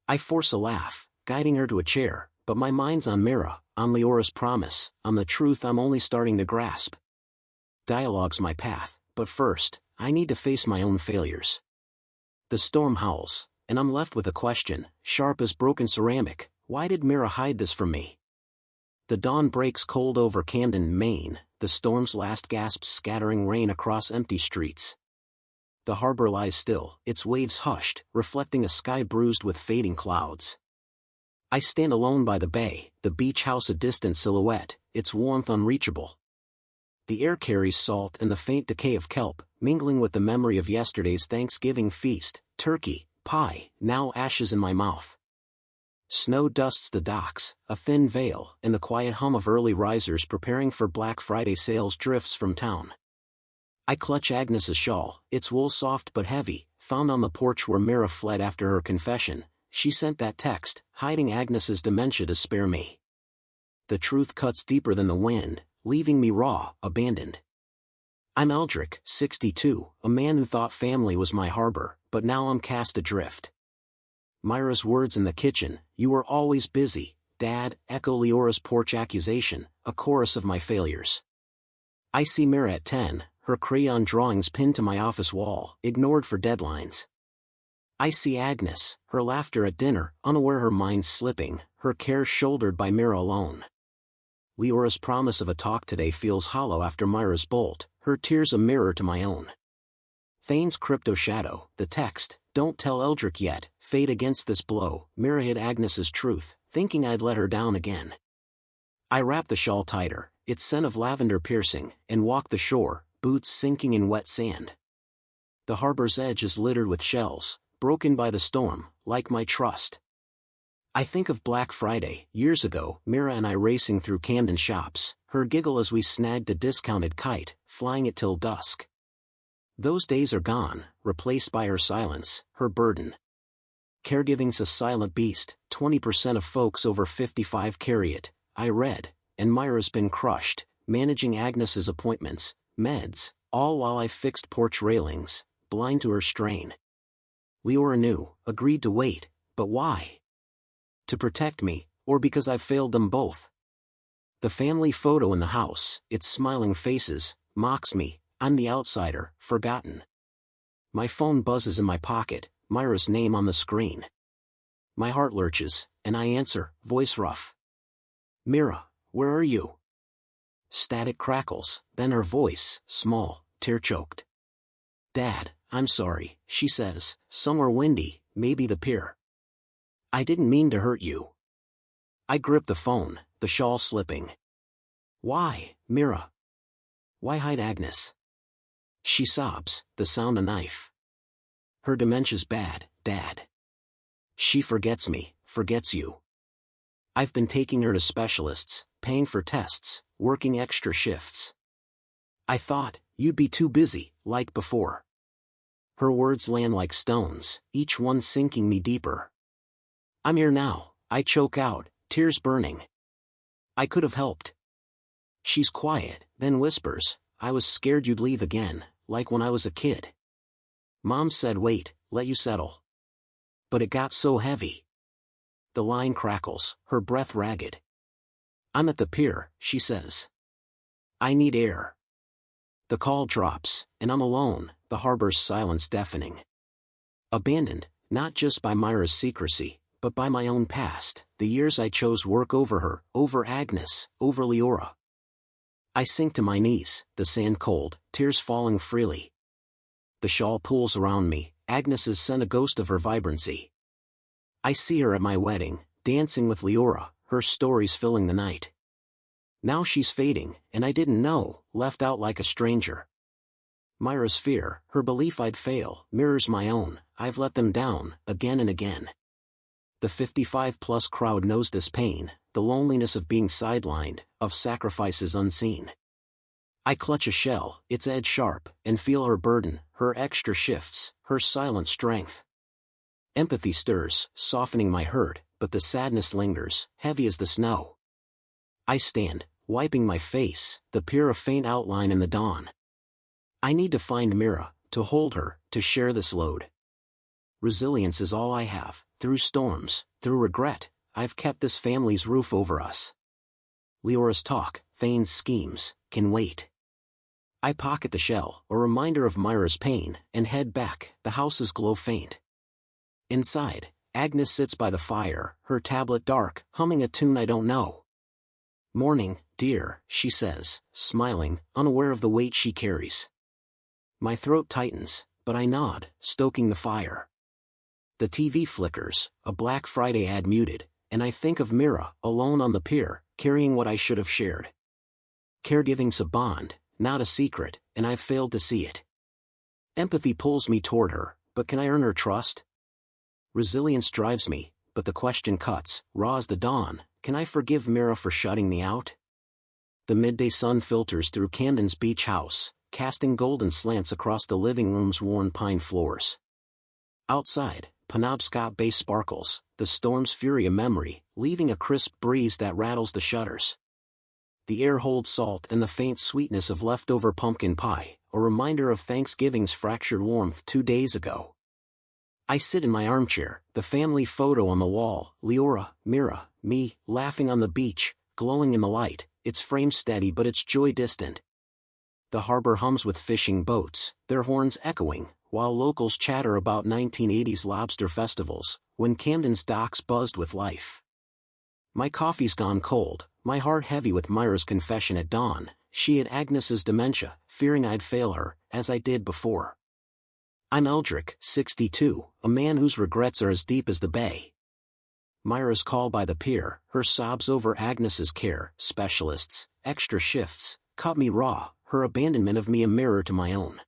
I force a laugh, guiding her to a chair, but my mind's on Mira, on Leora's promise, on the truth I'm only starting to grasp. Dialogue's my path, but first, I need to face my own failures. The storm howls, and I'm left with a question, sharp as broken ceramic: why did Mira hide this from me? The dawn breaks cold over Camden, Maine, the storm's last gasps scattering rain across empty streets. The harbor lies still, its waves hushed, reflecting a sky bruised with fading clouds. I stand alone by the bay, the beach house a distant silhouette, its warmth unreachable. The air carries salt and the faint decay of kelp, mingling with the memory of yesterday's Thanksgiving feast, turkey, pie, now ashes in my mouth. Snow dusts the docks, a thin veil, and the quiet hum of early risers preparing for Black Friday sales drifts from town. I clutch Agnes's shawl, its wool soft but heavy, found on the porch where Mira fled after her confession. She sent that text, hiding Agnes's dementia to spare me. The truth cuts deeper than the wind, leaving me raw, abandoned. I'm Eldrick, 62, a man who thought family was my harbor, but now I'm cast adrift. Myra's words in the kitchen, "You were always busy, Dad," echo Leora's porch accusation, a chorus of my failures. I see Mira at 10, her crayon drawings pinned to my office wall, ignored for deadlines. I see Agnes, her laughter at dinner, unaware her mind slipping, her cares shouldered by Mira alone. Leora's promise of a talk today feels hollow after Myra's bolt, her tears a mirror to my own. Thane's crypto shadow, the text, "Don't tell Eldrick yet," fade against this blow. Mira hid Agnes's truth, thinking I'd let her down again. I wrap the shawl tighter, its scent of lavender piercing, and walk the shore, boots sinking in wet sand. The harbor's edge is littered with shells, broken by the storm, like my trust. I think of Black Friday, years ago, Mira and I racing through Camden shops, her giggle as we snagged a discounted kite, flying it till dusk. Those days are gone, replaced by her silence, her burden. Caregiving's a silent beast, 20% of folks over 55 carry it, I read, and Myra's been crushed, managing Agnes's appointments, meds, all while I fixed porch railings, blind to her strain. Leora knew, agreed to wait, but why? To protect me, or because I've failed them both? The family photo in the house, its smiling faces, mocks me. I'm the outsider, forgotten. My phone buzzes in my pocket, Myra's name on the screen. My heart lurches, and I answer, voice rough. "Mira, where are you?" Static crackles, then her voice, small, tear-choked. "Dad, I'm sorry," she says, "somewhere windy, maybe the pier." "I didn't mean to hurt you." I grip the phone, the shawl slipping. "Why, Mira? Why hide Agnes?" She sobs, the sound a knife. "Her dementia's bad, Dad. She forgets me, forgets you. I've been taking her to specialists, paying for tests, working extra shifts. I thought, you'd be too busy, like before." Her words land like stones, each one sinking me deeper. "I'm here now," I choke out, tears burning. "I could have helped." She's quiet, then whispers, "I was scared you'd leave again, like when I was a kid. Mom said wait, let you settle. But it got so heavy." The line crackles, her breath ragged. "I'm at the pier," she says. "I need air." The call drops, and I'm alone, the harbor's silence deafening. Abandoned, not just by Myra's secrecy, but by my own past, the years I chose work over her, over Agnes, over Leora. I sink to my knees, the sand cold, tears falling freely. The shawl pulls around me, Agnes has sent a ghost of her vibrancy. I see her at my wedding, dancing with Leora, her stories filling the night. Now she's fading, and I didn't know, left out like a stranger. Myra's fear, her belief I'd fail, mirrors my own. I've let them down, again and again. The 55-plus crowd knows this pain, the loneliness of being sidelined, of sacrifices unseen. I clutch a shell, its edge sharp, and feel her burden, her extra shifts, her silent strength. Empathy stirs, softening my hurt, but the sadness lingers, heavy as the snow. I stand, wiping my face, the pier a faint outline in the dawn. I need to find Mira, to hold her, to share this load. Resilience is all I have. Through storms, through regret, I've kept this family's roof over us. Leora's talk, Thane's schemes, can wait. I pocket the shell, a reminder of Myra's pain, and head back. The house's glow faint. Inside, Agnes sits by the fire, her tablet dark, humming a tune I don't know. "Morning, dear," she says, smiling, unaware of the weight she carries. My throat tightens, but I nod, stoking the fire. The TV flickers, a Black Friday ad muted, and I think of Mira, alone on the pier, carrying what I should have shared. Caregiving's a bond, not a secret, and I've failed to see it. Empathy pulls me toward her, but can I earn her trust? Resilience drives me, but the question cuts, raw as the dawn, can I forgive Mira for shutting me out? The midday sun filters through Camden's beach house, casting golden slants across the living room's worn pine floors. Outside, Penobscot Bay sparkles, the storm's fury a memory, leaving a crisp breeze that rattles the shutters. The air holds salt and the faint sweetness of leftover pumpkin pie, a reminder of Thanksgiving's fractured warmth 2 days ago. I sit in my armchair, the family photo on the wall, Leora, Mira, me, laughing on the beach, glowing in the light, its frame steady but its joy distant. The harbor hums with fishing boats, their horns echoing, while locals chatter about 1980s lobster festivals, when Camden's docks buzzed with life. My coffee's gone cold, my heart heavy with Myra's confession at dawn. She had Agnes's dementia, fearing I'd fail her, as I did before. I'm Eldrick, 62, a man whose regrets are as deep as the bay. Myra's call by the pier, her sobs over Agnes's care, specialists, extra shifts, cut me raw, her abandonment of me a mirror to my own.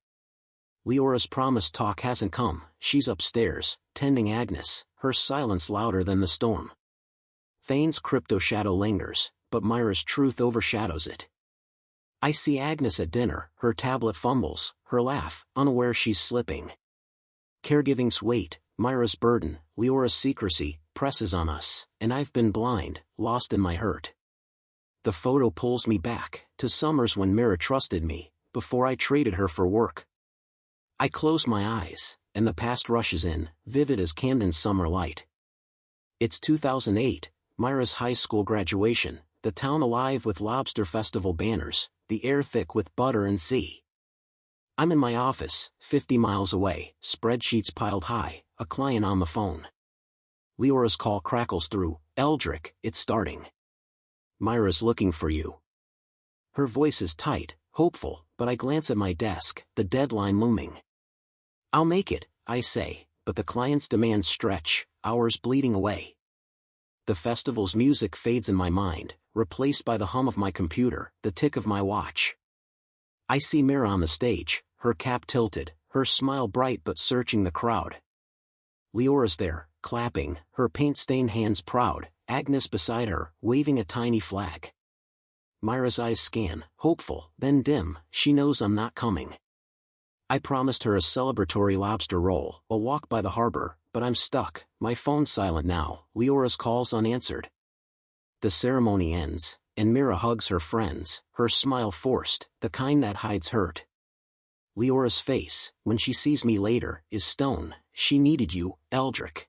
Leora's promised talk hasn't come, she's upstairs, tending Agnes, her silence louder than the storm. Thane's crypto shadow lingers, but Myra's truth overshadows it. I see Agnes at dinner, her tablet fumbles, her laugh, unaware she's slipping. Caregiving's weight, Myra's burden, Leora's secrecy, presses on us, and I've been blind, lost in my hurt. The photo pulls me back, to summers when Mira trusted me, before I traded her for work. I close my eyes, and the past rushes in, vivid as Camden's summer light. It's 2008, Myra's high school graduation, the town alive with lobster festival banners, the air thick with butter and sea. I'm in my office, 50 miles away, spreadsheets piled high, a client on the phone. Leora's call crackles through. "Eldrick, it's starting. Myra's looking for you." Her voice is tight, hopeful, but I glance at my desk, the deadline looming. "I'll make it," I say, but the client's demands stretch, hours bleeding away. The festival's music fades in my mind, replaced by the hum of my computer, the tick of my watch. I see Mira on the stage, her cap tilted, her smile bright but searching the crowd. Leora's there, clapping, her paint-stained hands proud, Agnes beside her, waving a tiny flag. Myra's eyes scan, hopeful, then dim, she knows I'm not coming. I promised her a celebratory lobster roll, a walk by the harbor, but I'm stuck, my phone's silent now, Leora's calls unanswered. The ceremony ends, and Mira hugs her friends, her smile forced, the kind that hides hurt. Leora's face, when she sees me later, is stone. "She needed you, Eldrick."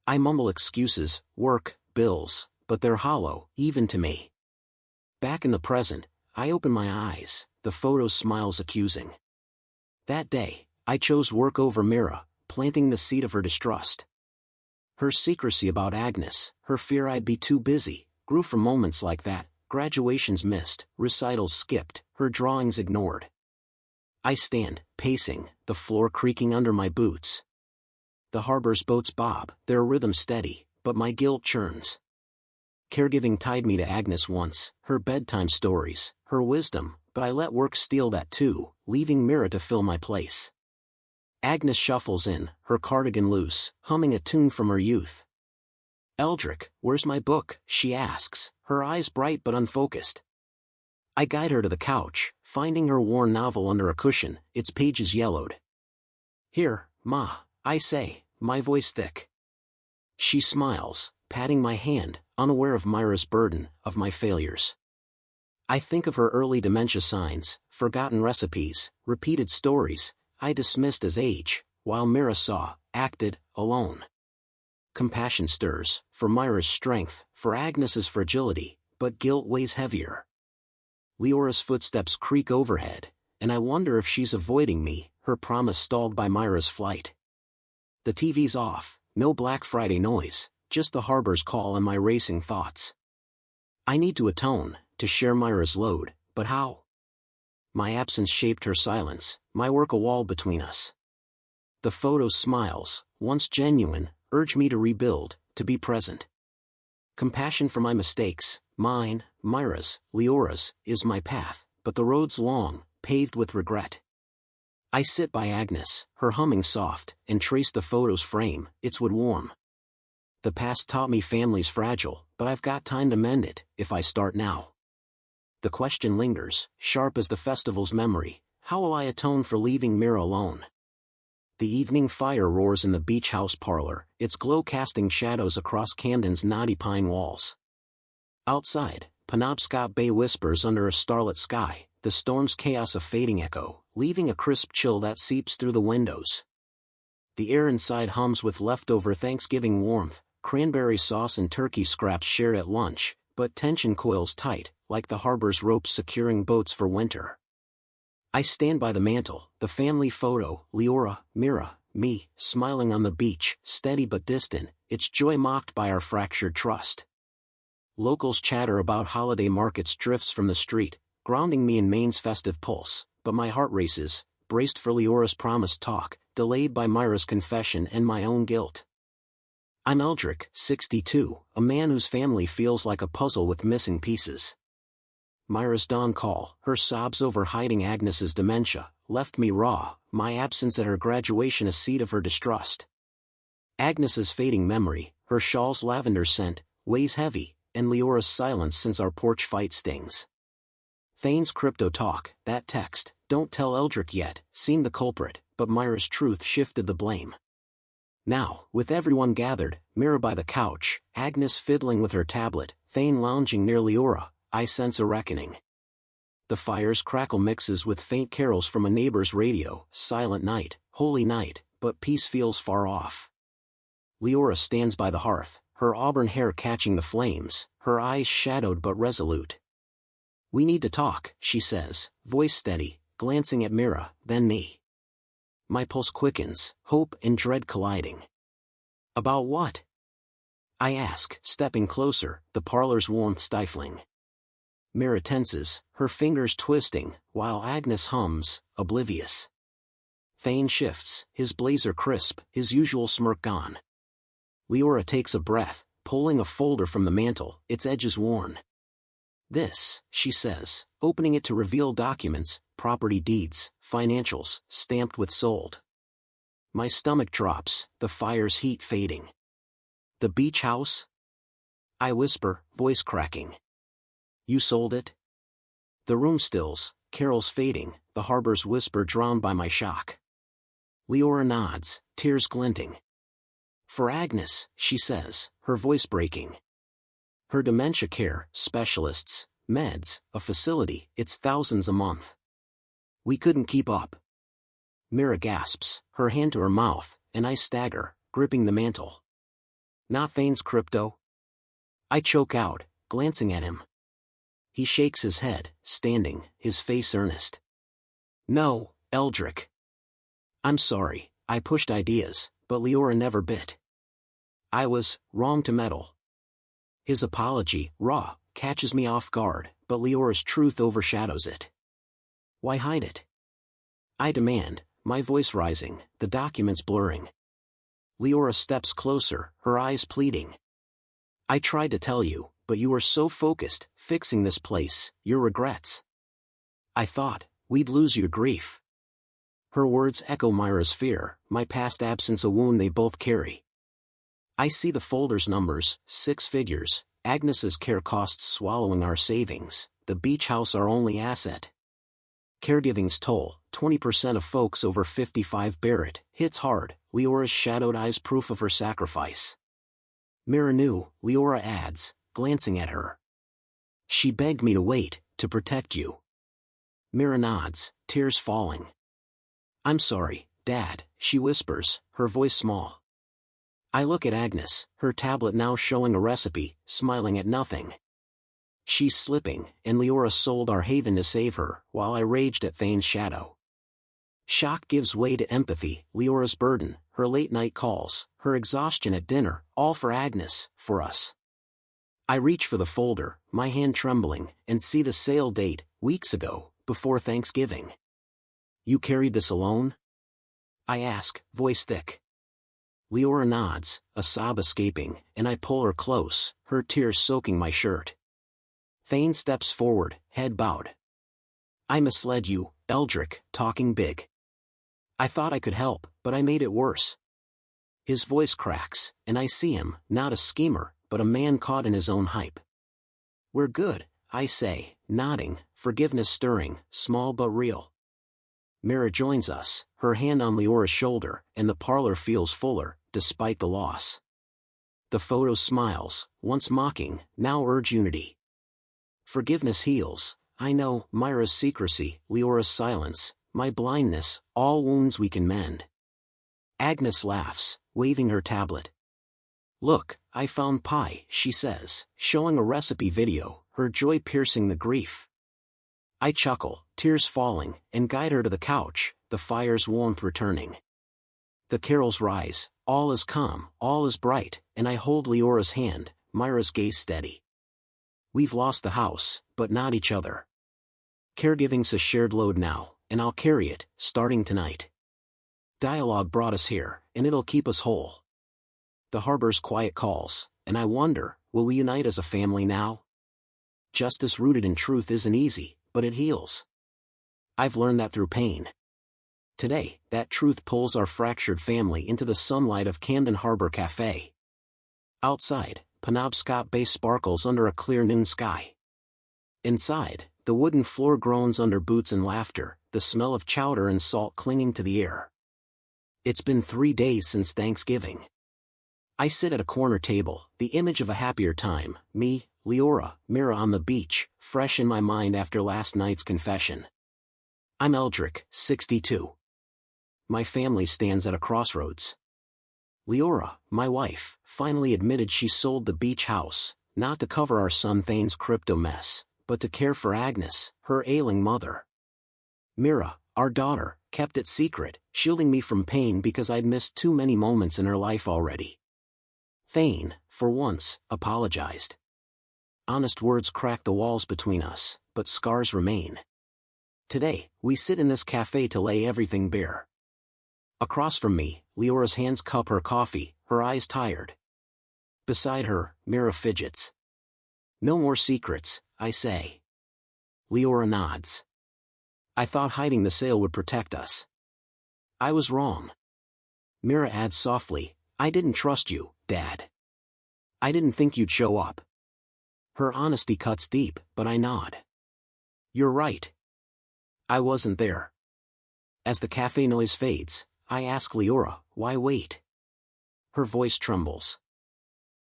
I mumble excuses, work, bills, but they're hollow, even to me. Back in the present, I open my eyes, the photo smiles accusing. That day, I chose work over Mira, planting the seed of her distrust. Her secrecy about Agnes, her fear I'd be too busy, grew from moments like that, graduations missed, recitals skipped, her drawings ignored. I stand, pacing, the floor creaking under my boots. The harbor's boats bob, their rhythm steady, but my guilt churns. Caregiving tied me to Agnes once, her bedtime stories, her wisdom, but I let work steal that too, leaving Mira to fill my place. Agnes shuffles in, her cardigan loose, humming a tune from her youth. "Eldrick, where's my book?" she asks, her eyes bright but unfocused. I guide her to the couch, finding her worn novel under a cushion, its pages yellowed. "Here, Ma," I say, my voice thick. She smiles, patting my hand, unaware of Myra's burden, of my failures. I think of her early dementia signs, forgotten recipes, repeated stories, I dismissed as age, while Mira saw, acted, alone. Compassion stirs, for Myra's strength, for Agnes's fragility, but guilt weighs heavier. Leora's footsteps creak overhead, and I wonder if she's avoiding me, her promise stalled by Myra's flight. The TV's off, no Black Friday noise, just the harbor's call and my racing thoughts. I need to atone, to share Myra's load, but how? My absence shaped her silence, my work a wall between us. The photo's smiles, once genuine, urge me to rebuild, to be present. Compassion for my mistakes, mine, Myra's, Leora's, is my path, but the road's long, paved with regret. I sit by Agnes, her humming soft, and trace the photo's frame, its wood warm. The past taught me family's fragile, but I've got time to mend it, if I start now. The question lingers, sharp as the festival's memory, how will I atone for leaving Mira alone? The evening fire roars in the beach house parlor, its glow casting shadows across Camden's knotty pine walls. Outside, Penobscot Bay whispers under a starlit sky, the storm's chaos a fading echo, leaving a crisp chill that seeps through the windows. The air inside hums with leftover Thanksgiving warmth, cranberry sauce and turkey scraps shared at lunch, but tension coils tight, like the harbor's ropes securing boats for winter. I stand by the mantel, the family photo, Leora, Mira, me, smiling on the beach, steady but distant, its joy mocked by our fractured trust. Locals chatter about holiday markets drifts from the street, grounding me in Maine's festive pulse, but my heart races, braced for Leora's promised talk, delayed by Myra's confession and my own guilt. I'm Eldrick, 62, a man whose family feels like a puzzle with missing pieces. Myra's dawn call, her sobs over hiding Agnes's dementia, left me raw, my absence at her graduation a seed of her distrust. Agnes's fading memory, her shawl's lavender scent, weighs heavy, and Leora's silence since our porch fight stings. Thane's crypto talk, that text, "Don't tell Eldrick yet," seemed the culprit, but Myra's truth shifted the blame. Now, with everyone gathered, Mira by the couch, Agnes fiddling with her tablet, Thane lounging near Leora, I sense a reckoning. The fire's crackle mixes with faint carols from a neighbor's radio, silent night, holy night, but peace feels far off. Leora stands by the hearth, her auburn hair catching the flames, her eyes shadowed but resolute. "We need to talk," she says, voice steady, glancing at Mira, then me. My pulse quickens, hope and dread colliding. "About what?" I ask, stepping closer, the parlor's warmth stifling. Mira tenses, her fingers twisting, while Agnes hums, oblivious. Thane shifts, his blazer crisp, his usual smirk gone. Leora takes a breath, pulling a folder from the mantel, its edges worn. "This," she says, opening it to reveal documents, property deeds, financials, stamped with sold. My stomach drops, the fire's heat fading. "The beach house?" I whisper, voice cracking. "You sold it?" The room stills, carols fading, the harbor's whisper drowned by my shock. Leora nods, tears glinting. "For Agnes," she says, her voice breaking. "Her dementia care, specialists, meds, a facility, it's thousands a month. We couldn't keep up." Mira gasps, her hand to her mouth, and I stagger, gripping the mantel. "Not Thane's crypto?" I choke out, glancing at him. He shakes his head, standing, his face earnest. "No, Eldrick. I'm sorry, I pushed ideas, but Leora never bit. I was wrong to meddle." His apology, raw, catches me off guard, but Leora's truth overshadows it. "Why hide it?" I demand, my voice rising, the documents blurring. Leora steps closer, her eyes pleading. "I tried to tell you, but you were so focused, fixing this place, your regrets. I thought, we'd lose your grief." Her words echo Myra's fear, my past absence a wound they both carry. I see the folder's numbers, 6 figures, Agnes's care costs swallowing our savings, the beach house our only asset. Caregiving's toll, 20% of folks over 55 bear it, hits hard, Leora's shadowed eyes proof of her sacrifice. Mira knew, Leora adds, glancing at her. "She begged me to wait, to protect you." Mira nods, tears falling. "I'm sorry, Dad," she whispers, her voice small. I look at Agnes, her tablet now showing a recipe, smiling at nothing. She's slipping, and Leora sold our haven to save her, while I raged at Thane's shadow. Shock gives way to empathy, Leora's burden, her late-night calls, her exhaustion at dinner, all for Agnes, for us. I reach for the folder, my hand trembling, and see the sale date, weeks ago, before Thanksgiving. You carried this alone? I ask, voice thick. Leora nods, a sob escaping, and I pull her close, her tears soaking my shirt. Thane steps forward, head bowed. I misled you, Eldrick, talking big. I thought I could help, but I made it worse. His voice cracks, and I see him, not a schemer, but a man caught in his own hype. We're good, I say, nodding, forgiveness stirring, small but real. Mira joins us, her hand on Leora's shoulder, and the parlor feels fuller, despite the loss. The photo smiles, once mocking, now urge unity. Forgiveness heals, I know, Myra's secrecy, Leora's silence, my blindness, all wounds we can mend. Agnes laughs, waving her tablet. Look, I found pie, she says, showing a recipe video, her joy piercing the grief. I chuckle, tears falling, and guide her to the couch, the fire's warmth returning. The carols rise, all is calm, all is bright, and I hold Leora's hand, Myra's gaze steady. We've lost the house, but not each other. Caregiving's a shared load now, and I'll carry it, starting tonight. Dialogue brought us here, and it'll keep us whole. The harbor's quiet calls, and I wonder, will we unite as a family now? Justice rooted in truth isn't easy, but it heals. I've learned that through pain. Today, that truth pulls our fractured family into the sunlight of Camden Harbor Cafe. Outside, Penobscot Bay sparkles under a clear noon sky. Inside, the wooden floor groans under boots and laughter, the smell of chowder and salt clinging to the air. It's been 3 days since Thanksgiving. I sit at a corner table, the image of a happier time, me, Leora, Mira on the beach, fresh in my mind after last night's confession. I'm Eldrick, 62. My family stands at a crossroads. Leora, my wife, finally admitted she sold the beach house, not to cover our son Thane's crypto mess, but to care for Agnes, her ailing mother. Mira, our daughter, kept it secret, shielding me from pain because I'd missed too many moments in her life already. Thane, for once, apologized. Honest words crack the walls between us, but scars remain. Today, we sit in this cafe to lay everything bare. Across from me, Leora's hands cup her coffee, her eyes tired. Beside her, Mira fidgets. No more secrets, I say. Leora nods. I thought hiding the sale would protect us. I was wrong. Mira adds softly, I didn't trust you, Dad. I didn't think you'd show up. Her honesty cuts deep, but I nod. You're right. I wasn't there. As the cafe noise fades, I ask Leora, why wait? Her voice trembles.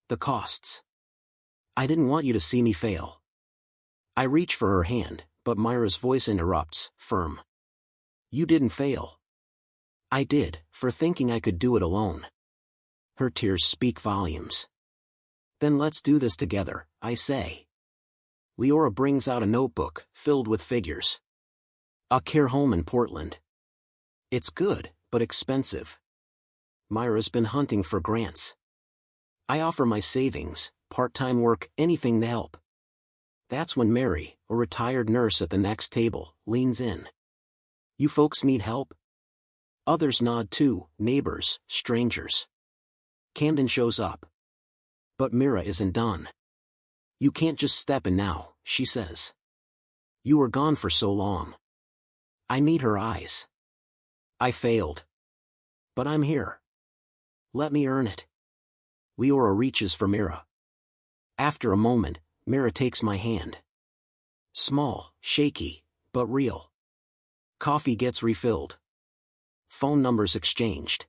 The costs. I didn't want you to see me fail. I reach for her hand, but Myra's voice interrupts, firm. You didn't fail. I did, for thinking I could do it alone. Her tears speak volumes. Then let's do this together, I say. Leora brings out a notebook, filled with figures. A care home in Portland. It's good, but expensive. Myra's been hunting for grants. I offer my savings, part-time work, anything to help. That's when Mary, a retired nurse at the next table, leans in. You folks need help? Others nod too, neighbors, strangers. Camden shows up. But Mira isn't done. You can't just step in now, she says. You were gone for so long. I meet her eyes. I failed. But I'm here. Let me earn it. Leora reaches for Mira. After a moment, Mira takes my hand. Small, shaky, but real. Coffee gets refilled. Phone numbers exchanged.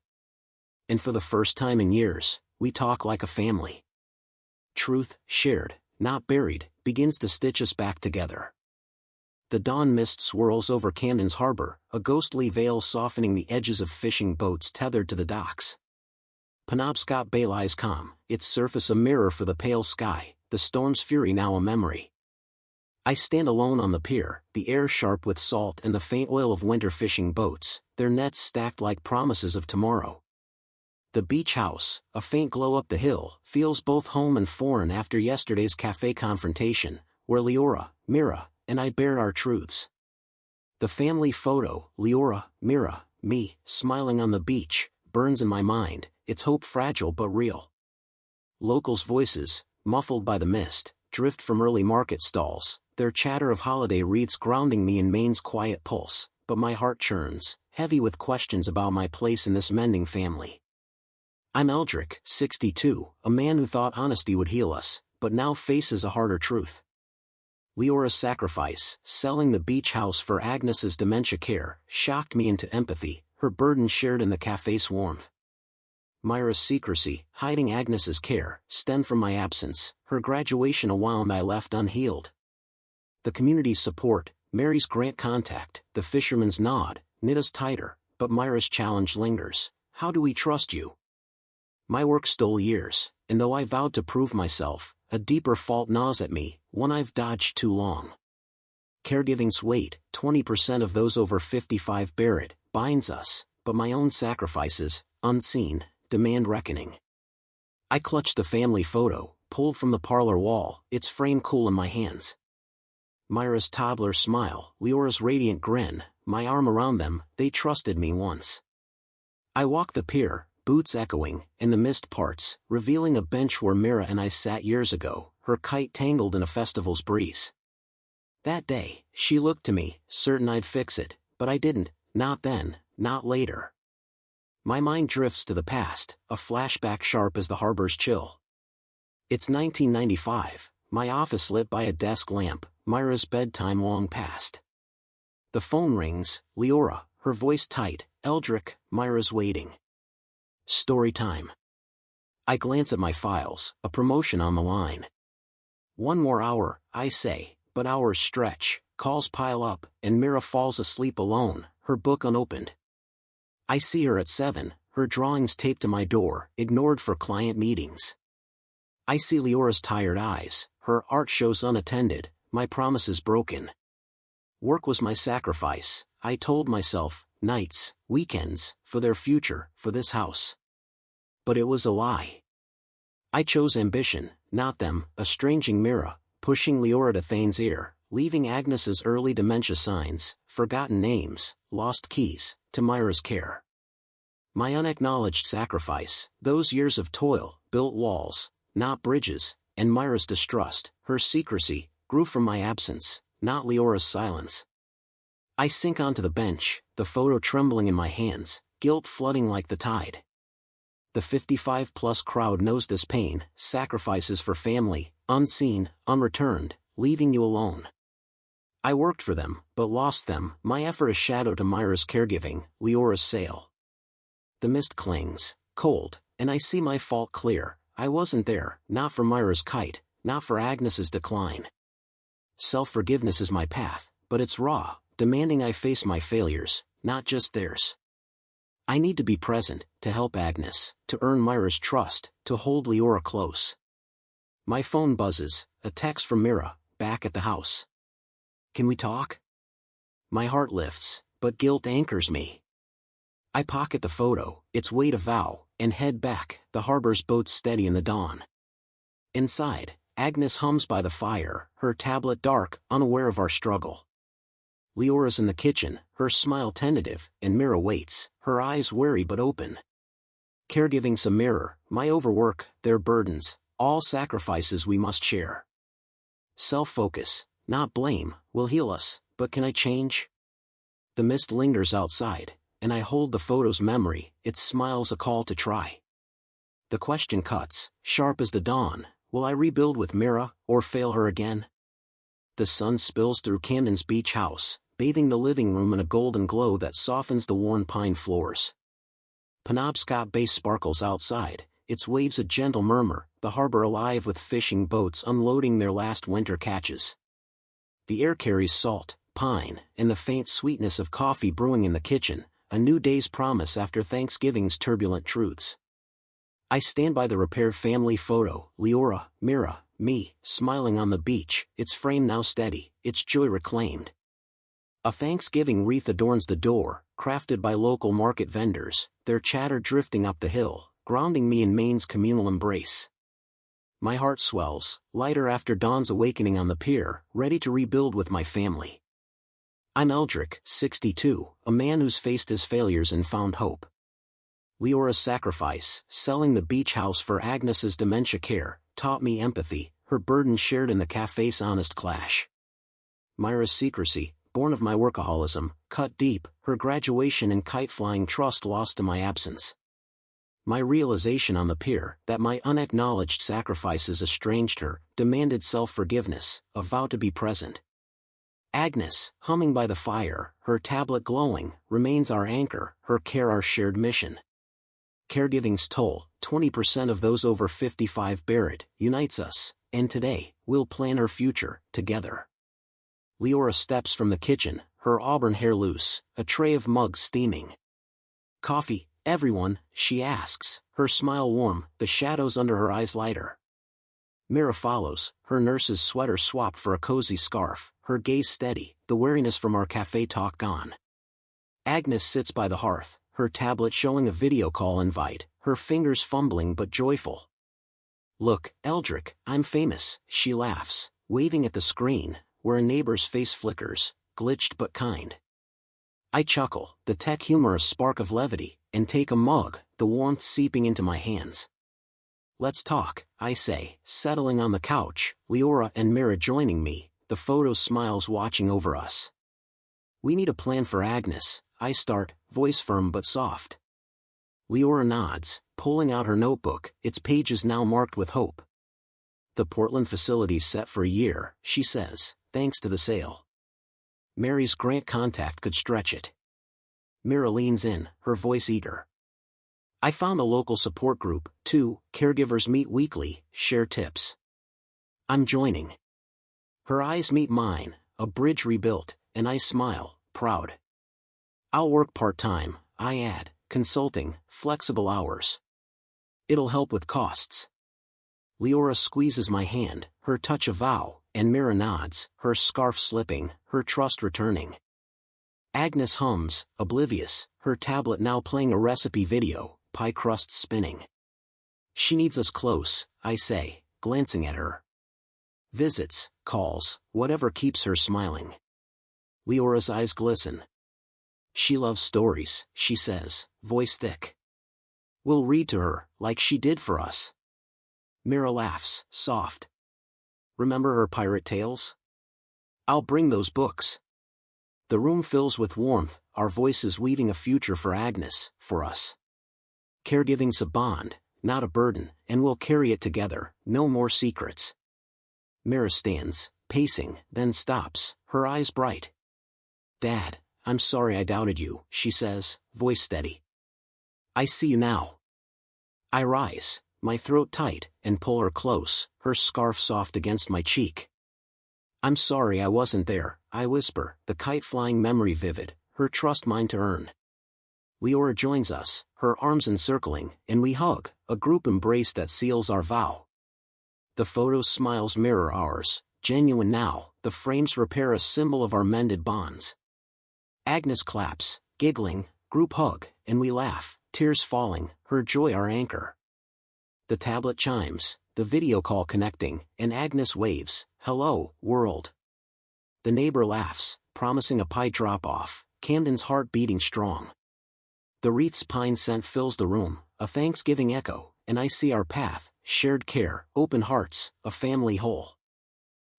And for the first time in years, we talk like a family. Truth, shared, not buried, begins to stitch us back together. The dawn mist swirls over Camden's harbor, a ghostly veil softening the edges of fishing boats tethered to the docks. Penobscot Bay lies calm, its surface a mirror for the pale sky, the storm's fury now a memory. I stand alone on the pier, the air sharp with salt and the faint oil of winter fishing boats, their nets stacked like promises of tomorrow. The beach house, a faint glow up the hill, feels both home and foreign after yesterday's cafe confrontation, where Leora, Mira, and I bared our truths. The family photo, Leora, Mira, me, smiling on the beach, burns in my mind, its hope fragile but real. Locals' voices, muffled by the mist, drift from early market stalls, their chatter of holiday wreaths grounding me in Maine's quiet pulse, but my heart churns, heavy with questions about my place in this mending family. I'm Eldrick, 62, a man who thought honesty would heal us, but now faces a harder truth. Leora's sacrifice, selling the beach house for Agnes's dementia care, shocked me into empathy, her burden shared in the cafe's warmth. Myra's secrecy, hiding Agnes's care, stemmed from my absence, her graduation a wound I left unhealed. The community's support, Mary's grant contact, the fisherman's nod, knit us tighter, but Myra's challenge lingers. How do we trust you? My work stole years, and though I vowed to prove myself, a deeper fault gnaws at me, one I've dodged too long. Caregiving's weight, 20% of those over 55 bear it, binds us, but my own sacrifices, unseen, demand reckoning. I clutch the family photo, pulled from the parlor wall, its frame cool in my hands. Myra's toddler smile, Leora's radiant grin, my arm around them, they trusted me once. I walk the pier, boots echoing, and the mist parts, revealing a bench where Mira and I sat years ago, her kite tangled in a festival's breeze. That day, she looked to me, certain I'd fix it, but I didn't, not then, not later. My mind drifts to the past, a flashback sharp as the harbor's chill. It's 1995, my office lit by a desk lamp, Myra's bedtime long past. The phone rings, Leora, her voice tight, Eldrick, Myra's waiting. Story time. I glance at my files, a promotion on the line. One more hour, I say, but hours stretch, calls pile up, and Mira falls asleep alone, her book unopened. I see her at 7, her drawings taped to my door, ignored for client meetings. I see Leora's tired eyes, her art shows unattended, my promises broken. Work was my sacrifice, I told myself, nights, weekends, for their future, for this house. But it was a lie. I chose ambition, not them, estranging Mira, pushing Leora to Thane's ear, leaving Agnes's early dementia signs, forgotten names, lost keys, to Myra's care. My unacknowledged sacrifice, those years of toil, built walls, not bridges, and Myra's distrust, her secrecy, grew from my absence, not Leora's silence. I sink onto the bench, the photo trembling in my hands, guilt flooding like the tide. The 55-plus crowd knows this pain, sacrifices for family, unseen, unreturned, leaving you alone. I worked for them, but lost them, my effort a shadow to Myra's caregiving, Leora's sail. The mist clings, cold, and I see my fault clear, I wasn't there, not for Myra's kite, not for Agnes's decline. Self-forgiveness is my path, but it's raw, demanding I face my failures, not just theirs. I need to be present, to help Agnes, to earn Myra's trust, to hold Leora close. My phone buzzes, a text from Mira, back at the house. Can we talk? My heart lifts, but guilt anchors me. I pocket the photo, its weight a vow, and head back, the harbor's boats steady in the dawn. Inside, Agnes hums by the fire, her tablet dark, unaware of our struggle. Leora's in the kitchen, her smile tentative, and Mira waits, her eyes wary but open. Caregiving's a mirror, my overwork, their burdens, all sacrifices we must share. Self-focus, not blame, will heal us, but can I change? The mist lingers outside, and I hold the photo's memory, its smile's a call to try. The question cuts, sharp as the dawn, will I rebuild with Mira, or fail her again? The sun spills through Camden's beach house, bathing the living room in a golden glow that softens the worn pine floors. Penobscot Bay sparkles outside, its waves a gentle murmur, the harbor alive with fishing boats unloading their last winter catches. The air carries salt, pine, and the faint sweetness of coffee brewing in the kitchen, a new day's promise after Thanksgiving's turbulent truths. I stand by the repaired family photo, Leora, Mira, me, smiling on the beach, its frame now steady, its joy reclaimed. A Thanksgiving wreath adorns the door, crafted by local market vendors, their chatter drifting up the hill, grounding me in Maine's communal embrace. My heart swells, lighter after dawn's awakening on the pier, ready to rebuild with my family. I'm Eldrick, 62, a man who's faced his failures and found hope. Leora's sacrifice, selling the beach house for Agnes's dementia care, taught me empathy, her burden shared in the cafe's honest clash. Myra's secrecy, born of my workaholism, cut deep, her graduation and kite-flying trust lost in my absence. My realization on the pier, that my unacknowledged sacrifices estranged her, demanded self-forgiveness, a vow to be present. Agnes, humming by the fire, her tablet glowing, remains our anchor, her care our shared mission. Caregiving's toll, 20% of those over 55 bear it, unites us, and today, we'll plan our future, together. Leora steps from the kitchen, her auburn hair loose, a tray of mugs steaming. Coffee, everyone, she asks, her smile warm, the shadows under her eyes lighter. Mira follows, her nurse's sweater swapped for a cozy scarf, her gaze steady, the weariness from our cafe talk gone. Agnes sits by the hearth, her tablet showing a video call invite, her fingers fumbling but joyful. Look, Eldrick, I'm famous, she laughs, waving at the screen, where a neighbor's face flickers, glitched but kind. I chuckle, the tech humor a spark of levity, and take a mug, the warmth seeping into my hands. Let's talk, I say, settling on the couch, Leora and Mira joining me, the photo smiles watching over us. We need a plan for Agnes, I start, voice firm but soft. Leora nods, pulling out her notebook, its pages now marked with hope. The Portland facility's set for a year, she says, thanks to the sale. Mary's grant contact could stretch it. Mira leans in, her voice eager. I found a local support group, too, caregivers meet weekly, share tips. I'm joining. Her eyes meet mine, a bridge rebuilt, and I smile, proud. I'll work part-time, I add, consulting, flexible hours. It'll help with costs. Leora squeezes my hand, her touch a vow, and Mira nods, her scarf slipping, her trust returning. Agnes hums, oblivious, her tablet now playing a recipe video, pie crusts spinning. She needs us close, I say, glancing at her. Visits, calls, whatever keeps her smiling. Leora's eyes glisten. She loves stories, she says, voice thick. We'll read to her, like she did for us. Mira laughs, soft. Remember her pirate tales? I'll bring those books. The room fills with warmth, our voices weaving a future for Agnes, for us. Caregiving's a bond, not a burden, and we'll carry it together, no more secrets. Mira stands, pacing, then stops, her eyes bright. Dad, I'm sorry I doubted you, she says, voice steady. I see you now. I rise, my throat tight, and pull her close, her scarf soft against my cheek. I'm sorry I wasn't there, I whisper, the kite-flying memory vivid, her trust mine to earn. Leora joins us, her arms encircling, and we hug, a group embrace that seals our vow. The photo's smiles mirror ours, genuine now, the frames repair a symbol of our mended bonds. Agnes claps, giggling, group hug, and we laugh, tears falling, her joy our anchor. The tablet chimes, the video call connecting, and Agnes waves, hello, world. The neighbor laughs, promising a pie drop-off, Camden's heart beating strong. The wreath's pine scent fills the room, a Thanksgiving echo, and I see our path, shared care, open hearts, a family whole.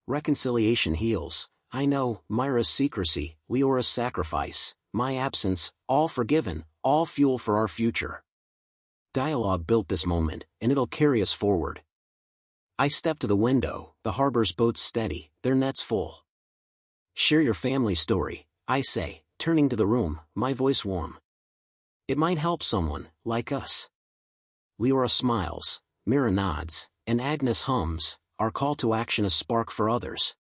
Reconciliation heals, I know, Myra's secrecy, Leora's sacrifice, my absence, all forgiven, all fuel for our future. Dialogue built this moment, and it'll carry us forward. I step to the window, the harbor's boats steady, their nets full. Share your family story, I say, turning to the room, my voice warm. It might help someone, like us. Leora smiles, Mira nods, and Agnes hums, our call to action a spark for others.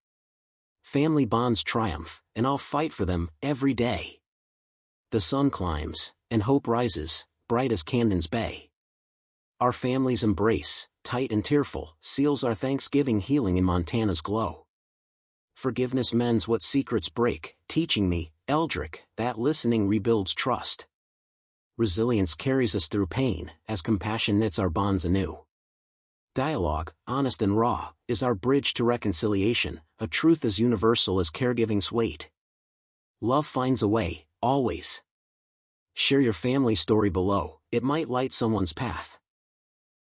Family bonds triumph, and I'll fight for them, every day. The sun climbs, and hope rises, bright as Camden's bay. Our families embrace, tight and tearful, seals our Thanksgiving healing in Montana's glow. Forgiveness mends what secrets break, teaching me, Eldrick, that listening rebuilds trust. Resilience carries us through pain, as compassion knits our bonds anew. Dialogue, honest and raw, is our bridge to reconciliation, a truth as universal as caregiving's weight. Love finds a way, always. Share your family story below, it might light someone's path.